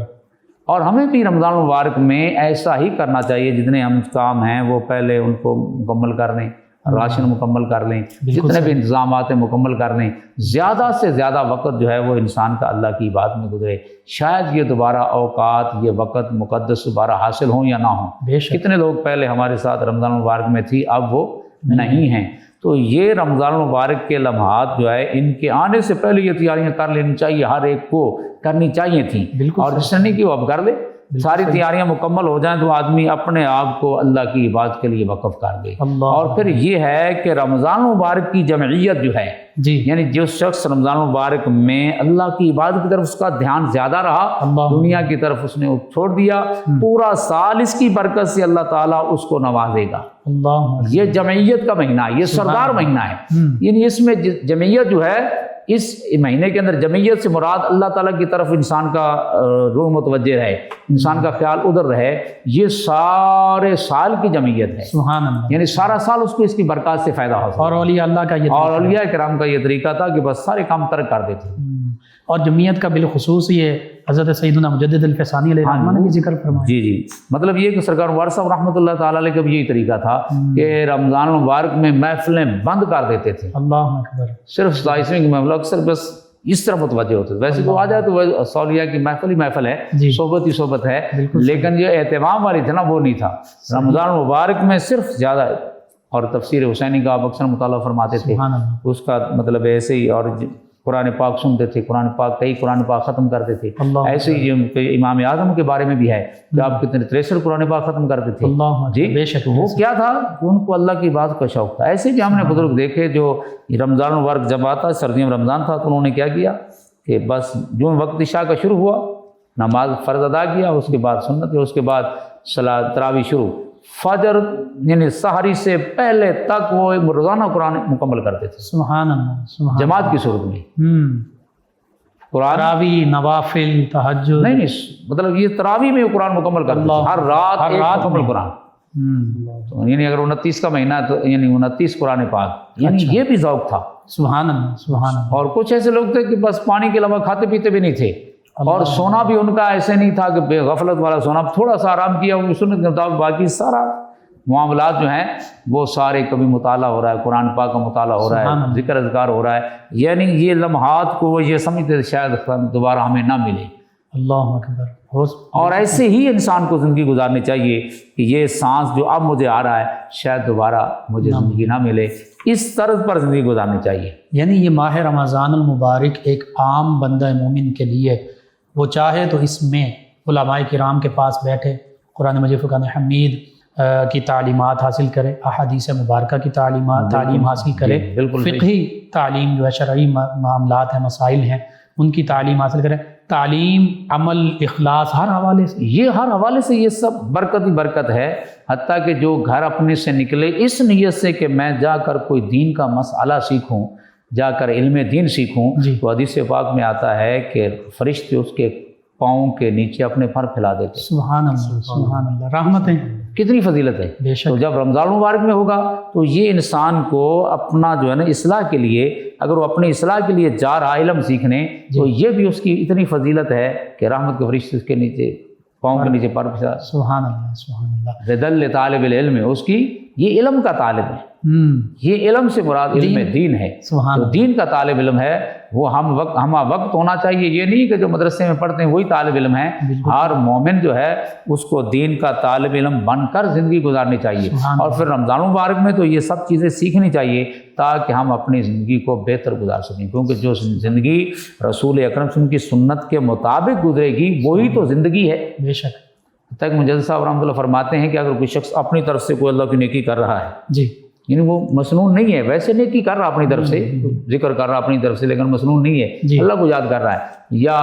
اور ہمیں بھی رمضان المبارک میں ایسا ہی کرنا چاہیے، جتنے ہم کام ہیں وہ پہلے ان کو مکمل کر لیں، راشن مکمل کر لیں، جتنے بھی انتظامات ہیں مکمل کر لیں، زیادہ سے زیادہ وقت جو ہے وہ انسان کا اللہ کی عبادت میں گزرے، شاید یہ دوبارہ اوقات، یہ وقت مقدس دوبارہ حاصل ہوں یا نہ ہوں۔ بے شک۔ کتنے لوگ پہلے ہمارے ساتھ رمضان المبارک میں تھی، اب وہ نہیں ہیں، تو یہ رمضان المبارک کے لمحات جو ہے ان کے آنے سے پہلے یہ تیاریاں کر لینی چاہیے، ہر ایک کو کرنی چاہیے تھیں، اور جس نے نہیں کی وہ اب کر لے، ساری تیاریاں مکمل ہو جائیں تو آدمی اپنے آپ کو اللہ کی عبادت کے لیے وقف کر دے۔ اور پھر یہ ہے کہ رمضان مبارک کی جمعیت جو ہے، جی، یعنی جو شخص رمضان مبارک میں اللہ کی عبادت کی طرف اس کا دھیان زیادہ رہا، دنیا کی طرف اس نے چھوڑ دیا، پورا سال اس کی برکت سے اللہ تعالیٰ اس کو نوازے گا۔ اللہ، یہ جمعیت کا مہینہ ہے، یہ سردار مہینہ ہے، یعنی اس میں جمعیت جو ہے، اس مہینے کے اندر جمعیت سے مراد اللہ تعالیٰ کی طرف انسان کا روح متوجہ رہے، انسان کا خیال ادھر رہے، یہ سارے سال کی جمعیت ہے، سبحان اللہ، یعنی سارا سال اس کو اس کی برکات سے فائدہ حاصل۔ اور اولیاء اللہ کا یہ اور اولیاء کرام کا یہ طریقہ تھا کہ بس سارے کام ترک کر دیتے۔ اور جمعیت کا بالخصوص یہ حضرت سیدنا مجدد الفسانی علیہ الرحمہ نے بھی ذکر فرمایا۔ جی جی، مطلب یہ کہ سرکار وارث صاحب رحمۃ اللہ تعالیٰ علیہ کا بھی یہی طریقہ تھا کہ رمضان المبارک میں محفلیں بند کر دیتے تھے، اللہ اکبر، صرف 27ویں کی محفل، اکثر بس اس طرف متوجہ ہوتے تھے، ویسے تو آ جائے تو وہ اولیاء کی محفل ہی محفل ہے، صحبت ہی صحبت ہے، لیکن یہ اہتمام والی تھی نا وہ نہیں تھا۔ رمضان المبارک میں صرف زیادہ، اور تفسیر حسینی کا آپ اکثر مطالعہ فرماتے تھے، اس کا مطلب ایسے ہی، اور قرآن پاک سنتے تھے، قرآن پاک کئی قرآن پاک ختم کرتے تھے، ایسے ہی امام اعظم کے بارے میں بھی ہے کہ آپ کتنے 63 قرآن پاک ختم کرتے تھے، جی بے شک۔ وہ کیا تھا، ان کو اللہ کی بات کا شوق تھا۔ ایسے بھی ہم نے بزرگ دیکھے جو رمضان المبارک جب آتا، سردیوں میں رمضان تھا، تو انہوں نے کیا کیا کہ بس جو وقت عشاء کا شروع ہوا، نماز فرض ادا کیا، اس کے بعد سنت، اس کے بعد صلاۃ تراویح شروع، فجر یعنی سحری سے پہلے تک وہ روزانہ قرآن مکمل کرتے تھے، سبحان اللہ، سبحان جماعت کی صورت میں قرآن، تراویح، نوافل، تہجد، نہیں مطلب یہ تراویح میں قرآن مکمل کرتے تھے، ہر رات مکمل قرآن، یعنی اگر 29 کا مہینہ تو یعنی 29 قرآن پاک، یعنی یہ بھی ذوق تھا، سبحان اللہ، سبحان اللہ۔ اور کچھ ایسے لوگ تھے کہ بس پانی کے علاوہ کھاتے پیتے بھی نہیں تھے، اور سونا بھی ان کا ایسے نہیں تھا کہ بے غفلت والا سونا، تھوڑا سا آرام کیا وہ سنت کے مطابق، باقی سارا معاملات جو ہیں وہ سارے، کبھی مطالعہ ہو رہا ہے، قرآن پاک کا مطالعہ ہو رہا ہے، ذکر اذکار ہو رہا ہے، یعنی یہ لمحات کو وہ یہ سمجھتے شاید دوبارہ ہمیں نہ ملے۔ اللہ اکبر۔ اور ایسے ہی انسان کو زندگی گزارنی چاہیے کہ یہ سانس جو اب مجھے آ رہا ہے شاید دوبارہ مجھے زندگی نہ ملے، اس طرز پر زندگی گزارنی چاہیے۔ یعنی یہ ماہ رمضان المبارک ایک عام بندہ مومن کے لیے، وہ چاہے تو اس میں علماء کرام کے پاس بیٹھے، قرآن مجید فرقان حمید کی تعلیمات حاصل کرے، احادیث مبارکہ کی تعلیم حاصل کرے، فقہی تعلیم جو ہے، شرعی معاملات ہیں، مسائل ہیں، ان کی تعلیم حاصل کرے، تعلیم، عمل، اخلاص، ہر حوالے سے ہر حوالے سے یہ سب برکت ہی برکت ہے۔ حتیٰ کہ جو گھر اپنے سے نکلے اس نیت سے کہ میں جا کر کوئی دین کا مسئلہ سیکھوں، جا کر علم دین سیکھوں، تو حدیث پاک میں آتا ہے کہ فرشتے اس کے پاؤں کے نیچے اپنے پر پھیلا دیتے۔ سبحان اللہ، سبحان اللہ، رحمتیں، کتنی فضیلت ہے۔ بے شک۔ تو جب رمضان مبارک میں ہوگا تو یہ انسان کو اپنا جو ہے نا اصلاح کے لیے، اگر وہ اپنی اصلاح کے لیے جا رہا علم سیکھنے، تو یہ بھی اس کی اتنی فضیلت ہے کہ رحمت کے فرشتے اس کے نیچے پاؤں کے نیچے پر پھسا. سبحان اللہ سبحان اللہ. ردل طالب العلم، اس کی یہ علم کا طالب ہے. یہ علم سے مراد علم دین ہے. سبحان جو دین کا طالب علم ہے وہ ہمہ وقت ہونا چاہیے. یہ نہیں کہ جو مدرسے میں پڑھتے ہیں وہی طالب علم ہے. ہر مومن جو ہے اس کو دین کا طالب علم بن کر زندگی گزارنی چاہیے. اور پھر رمضان مبارک میں تو یہ سب چیزیں سیکھنی چاہیے تاکہ ہم اپنی زندگی کو بہتر گزار سکیں. کیونکہ جو زندگی رسول اکرم صلی اللہ علیہ وسلم کی سنت کے مطابق گزرے گی وہی تو زندگی ہے. بے شک. تک مجدد صاحب رحمۃ اللہ فرماتے ہیں کہ اگر کوئی شخص اپنی طرف سے کوئی اللہ کی نیکی کر رہا ہے، جی یعنی وہ مسنون نہیں ہے، ویسے نیکی کر رہا اپنی طرف سے، ذکر کر رہا اپنی طرف سے، لیکن مسنون نہیں ہے، اللہ کو یاد کر رہا ہے یا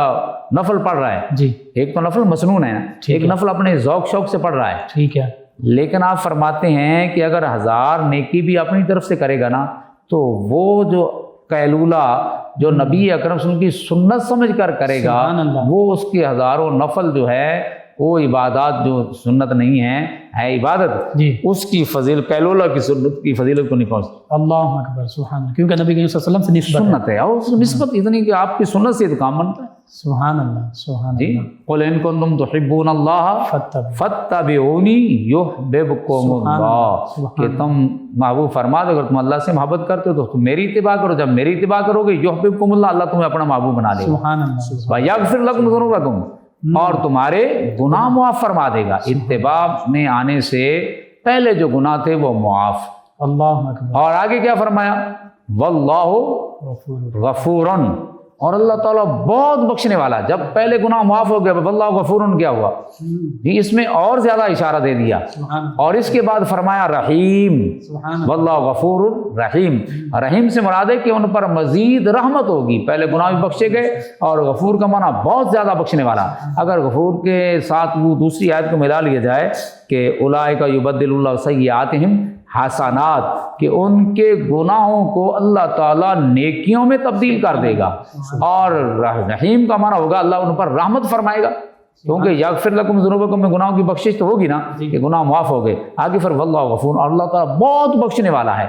نفل پڑھ رہا ہے. جی ایک تو نفل مسنون ہے، ایک نفل اپنے ذوق شوق سے پڑھ رہا ہے. ٹھیک ہے. لیکن آپ فرماتے ہیں کہ اگر 1000 نیکی بھی اپنی طرف سے کرے گا نا تو وہ جو قیلولہ جو نبی اکرم صلی اللہ علیہ وسلم کی سنت سمجھ کر کرے گا وہ اس کے ہزاروں نفل جو ہے وہ عبادات جو سنت نہیں ہے عبادت، جی اس کی فضیلت قیلولہ کی سنت کی فضیلت کو نہیں پہنچتی. اللہ اکبر سبحان اللہ. کیونکہ نبی کریم صلی اللہ علیہ وسلم سے نسبت سنت ہے اور اس نسبت اتنی کہ آپ کی سنت سے تو کام بنتا ہے. سبحان اللہ سبحان جی اللہ. قل ان کنتم تحبون اللہ فاتبعونی یحببکم اللہ، کہ تم محبوب فرما دو اگر تم اللہ سے محبت کرتے ہو تو تم میری اتباع کرو. جب میری اتباع کرو گے یحببکم اللہ، اللہ تمہیں اپنا محبوب بنا لے گا. سبحان اللہ. ویغفر لکم ذنوبکم، اور تمہارے گناہ معاف فرما دے گا. اتباع میں آنے سے پہلے جو گناہ تھے وہ معاف. اللہ اکبر. اور آگے کیا فرمایا؟ واللہ غفورن، اور اللہ تعالیٰ بہت بخشنے والا. جب پہلے گناہ معاف ہو گیا واللہ غفورن کیا ہوا جی، اس میں اور زیادہ اشارہ دے دیا. اور اس کے بعد فرمایا رحیم، واللہ غفور رحیم. رحیم سے مراد ہے کہ ان پر مزید رحمت ہوگی. پہلے گناہ بھی بخشے گئے اور غفور کا معنی بہت زیادہ بخشنے والا. اگر غفور کے ساتھ وہ دوسری آیت کو ملا لیا جائے کہ اولئک یبدل اللہ سیئاتہم حسنات، کہ ان کے گناہوں کو اللہ تعالیٰ نیکیوں میں تبدیل کر دے گا. اور رحیم کا معنی ہوگا اللہ ان پر رحمت فرمائے گا. کیونکہ یغفر لکم ذنوبکم میں گناہوں کی بخشش تو ہوگی نا کہ گناہ معاف ہو گئے. آگے پھر واللہ غفور، اور اللہ تعالیٰ بہت بخشنے والا ہے.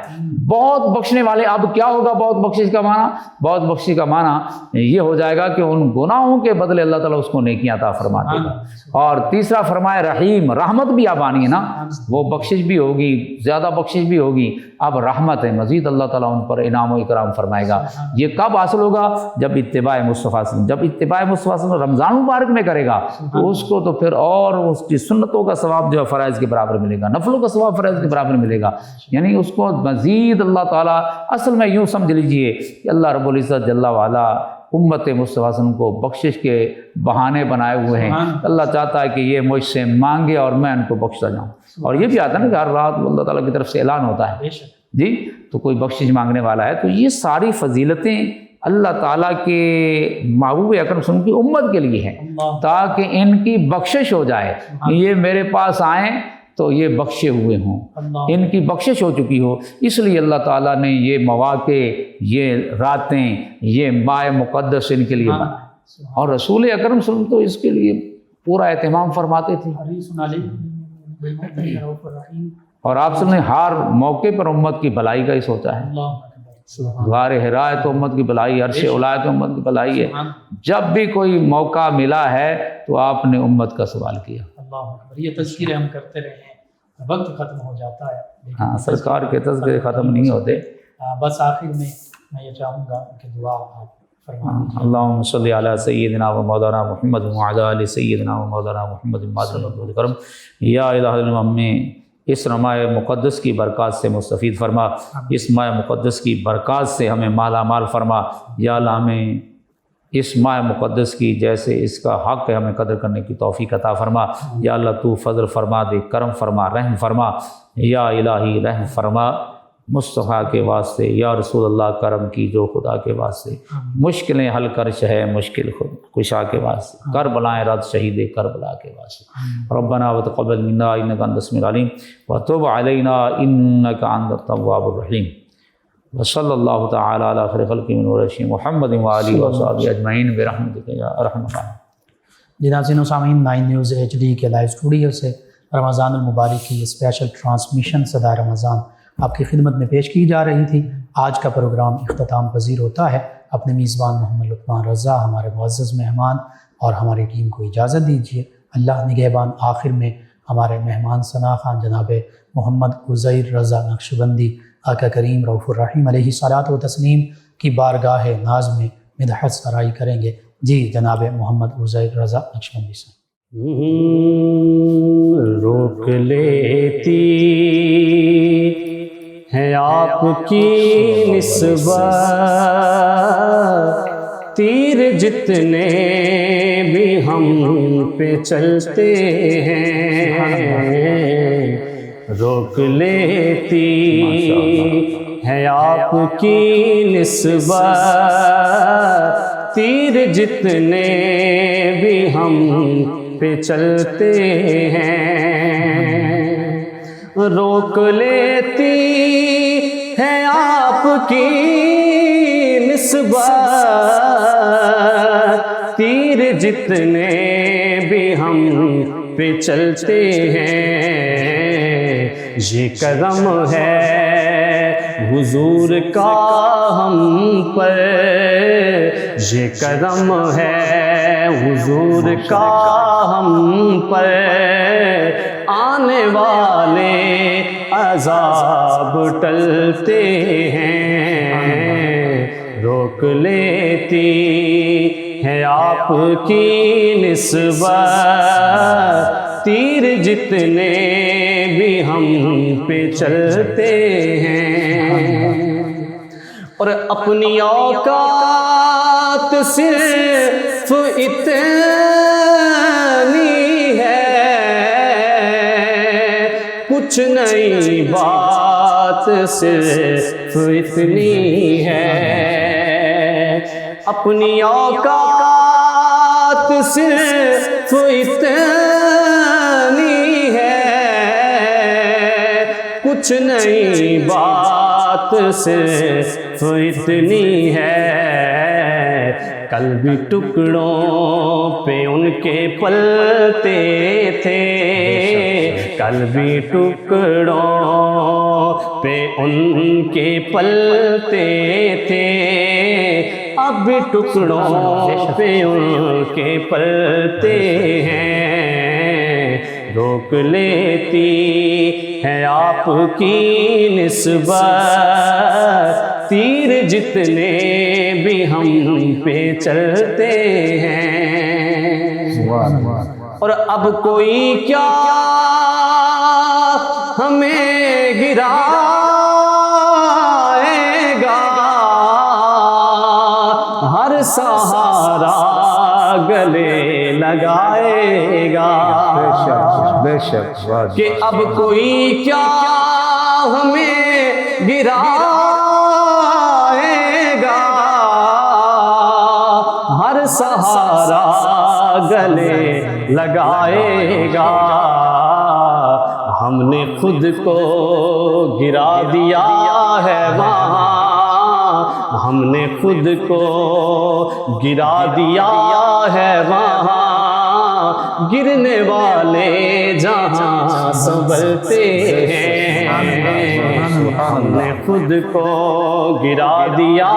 بہت بخشنے والے. اب کیا ہوگا بہت بخشش کا معنی؟ بہت بخشش کا معنی یہ ہو جائے گا کہ ان گناہوں کے بدلے اللہ تعالیٰ اس کو نیکیاں عطا فرما دے گا. اور تیسرا فرمائے رحیم، رحمت بھی اب آنی ہے نا، وہ بخشش بھی ہوگی، زیادہ بخشش بھی ہوگی. اب رحمت ہے مزید اللہ تعالیٰ ان پر انعام و اکرام فرمائے گا. یہ کب حاصل ہوگا؟ جب اتباع مصطفیٰ صلی اللہ علیہ وسلم، جب اتباع مصطفیٰ صلی اللہ علیہ وسلم رمضان مبارک میں کرے گا تو اس کو تو پھر اور اس کی سنتوں کا ثواب جو ہے فرائض کے برابر ملے گا، نفلوں کا ثواب فرائض کے برابر ملے گا. یعنی اس کو مزید اللہ تعالیٰ، اصل میں یوں سمجھ لیجئے کہ اللہ رب العزت جل وعلا امت مصطفیٰ صلی اللہ علیہ وسلم کو بخشش کے بہانے بنائے ہوئے ہیں. اللہ چاہتا ہے کہ یہ مجھ سے مانگے اور میں ان کو بخشتا جاؤں. اور یہ بھی آتا ہے نا کہ ہر رات اللہ تعالیٰ کی طرف سے اعلان ہوتا ہے جی، تو کوئی بخشش مانگنے والا ہے. تو یہ ساری فضیلتیں اللہ تعالیٰ کے محبوب اکرم صلی اللہ علیہ وسلم کی امت کے لیے ہیں تاکہ ان کی بخشش ہو جائے. یہ میرے پاس آئیں تو یہ بخشے ہوئے ہوں، ان کی بخشش ہو چکی ہو. اس لیے اللہ تعالیٰ نے یہ مواقع، یہ راتیں، یہ ماہ مقدس ان کے لیے بنائے. اور رسول اکرم صلی اللہ علیہ وسلم تو اس کے لیے پورا اہتمام فرماتے تھے. اور آپ سب نے ہر موقع پر امت کی بھلائی کا ہی سوچا ہے. غار حرا ہے تو امت کی بھلائی، عرش اولا ہے تو امت کی بھلائی ہے. جب بھی کوئی موقع ملا ہے تو آپ نے امت کا سوال کیا. یہ تذکرے ہم کرتے رہے ہیں، وقت ختم ہو جاتا ہے. ہاں، سرکار کے تذکرے ختم نہیں ہوتے. بس آخر میں یہ چاہوں گا کہ دعا آپ فرمائیں. اللہم صلی علی سیدنا و مولانا محمد وعلی آل سیدنا و مولانا محمد ماجد کرم. یا الہ العالمین، ہمیں اس ماہ مقدس کی برکات سے مستفید فرما، اس ماہ مقدس کی برکات سے ہمیں مالا مال فرما. یا اللہ ہمیں اس ماہ مقدس کی جیسے اس کا حق ہے ہمیں قدر کرنے کی توفیق عطا فرما. یا اللہ تو فضل فرما دے، کرم فرما، رحم فرما. یا الہی رحم فرما مصطفیٰ کے واسطے. یا رسول اللہ کرم کی جو خدا کے واسطے. مشکلیں حل کر شہ مشکل خود کشا کے واسطے. کربلائیں رد شہید کربلا کے واسطے. ربنا وتقبل منا انک انت السمیع العلیم وتب علینا انک انت التواب الرحیم. وصلی اللہ تعالی علی خیر خلق محمد وآلہ وصحبہ اجمعین برحمتک یا ارحم الراحمین. جی ناظرین و سامعین، 9 نیوز HD کے لائیو اسٹوڈیو سے رمضان المبارک کی یہ اسپیشل ٹرانسمیشن صدا رمضان آپ کی خدمت میں پیش کی جا رہی تھی. آج کا پروگرام اختتام پذیر ہوتا ہے. اپنے میزبان محمد لقمان رضا، ہمارے معزز مہمان اور ہماری ٹیم کو اجازت دیجیے. اللہ نگہبان آخر میں ہمارے مہمان ثنا خان جناب محمد عزیر رضا نقشبندی آقا کریم رؤوف الرحیم علیہ الصلاۃ و تسلیم کی بارگاہ ناز میں مدحت سرائی کریں گے۔ جی جناب محمد عزیر رضا نقشبندی سے۔ روک لیتی ہے آپ کی نسبت تیر جتنے بھی ہم پہ چلتے ہیں، روک لیتی ہے آپ کی نسبت تیر جتنے بھی ہم پہ چلتے ہیں، روک لیتی ہے آپ کی نسبت تیر جتنے بھی ہم پہ چلتے ہیں، یہ کرم ہے حضور کا ہم پر، یہ کرم ہے حضور کا ہم پر، آنے والے عذاب ٹلتے ہیں، روک لیتی ہے آپ کی نسبت تیر جتنے بھی ہم پہ چلتے ہیں، اور اپنی اوقات صرف اتنی ہے، کچھ نئی بات صرف اتنی ہے، اپنی اوقات صرف اتنی ہے، کچھ نئی بات صرف اتنی ہے، کل بھی ٹکڑوں پہ ان کے پلتے تھے، کل بھی ٹکڑوں پہ ان کے پلتے تھے، اب بھی ٹکڑوں پہ ان کے پلتے ہیں، روک لیتی ہے آپ کی نسبت تیر جتنے بھی ہم پہ چلتے ہیں، اور اب کوئی کیا ہمیں گرائے گا، ہر سہارا گلے لگائے گا، بے شک کہ اب کوئی کیا ہمیں گرائے گا، ہر سہارا گلے لگائے گا، ہم نے خود کو گرا دیا ہے وہاں، ہم نے خود کو گرا دیا ہے وہاں، گرنے والے جہاں سنبھلتے ہیں، ہم نے خود کو گرا دیا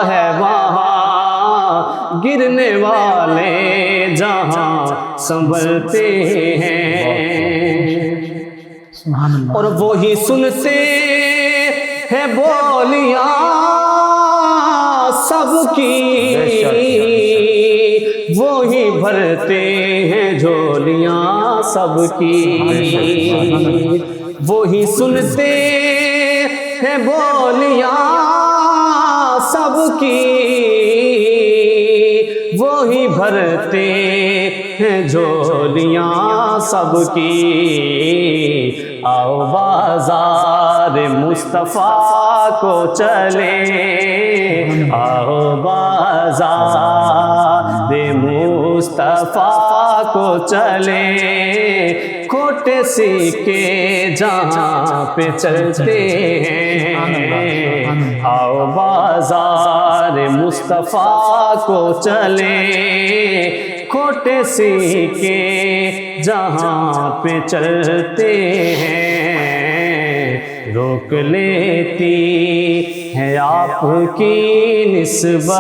ہے وہاں، گرنے والے جہاں سنبھلتے ہیں، اور وہی سنتے ہیں بولیاں سب کی، وہی بھرتے ہیں جھولیاں سب کی، وہی سنتے ہیں بولیاں سب کی، وہی بھرتے ہیں جھولیاں سب کی، آؤ بازار مصطفیٰ کو چلیں، آؤ بازار مصطفیٰ کو چلیں، کھوٹے سکے جہاں پہ چلتے ہیں، آؤ بازار مصطفیٰ کو چلیں، کھوٹے سکے جہاں پہ چلتے ہیں، روک لیتی ہے آپ کی نسبت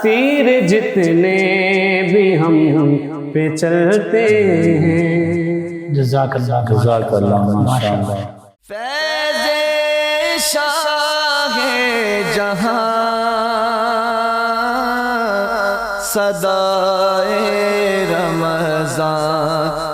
تیر جتنے بھی ہم پہ چلتے ہیں. جزاک اللہ جزاک اللہ ماشاء اللہ. فیض شاہ جہاں صدائے رمضان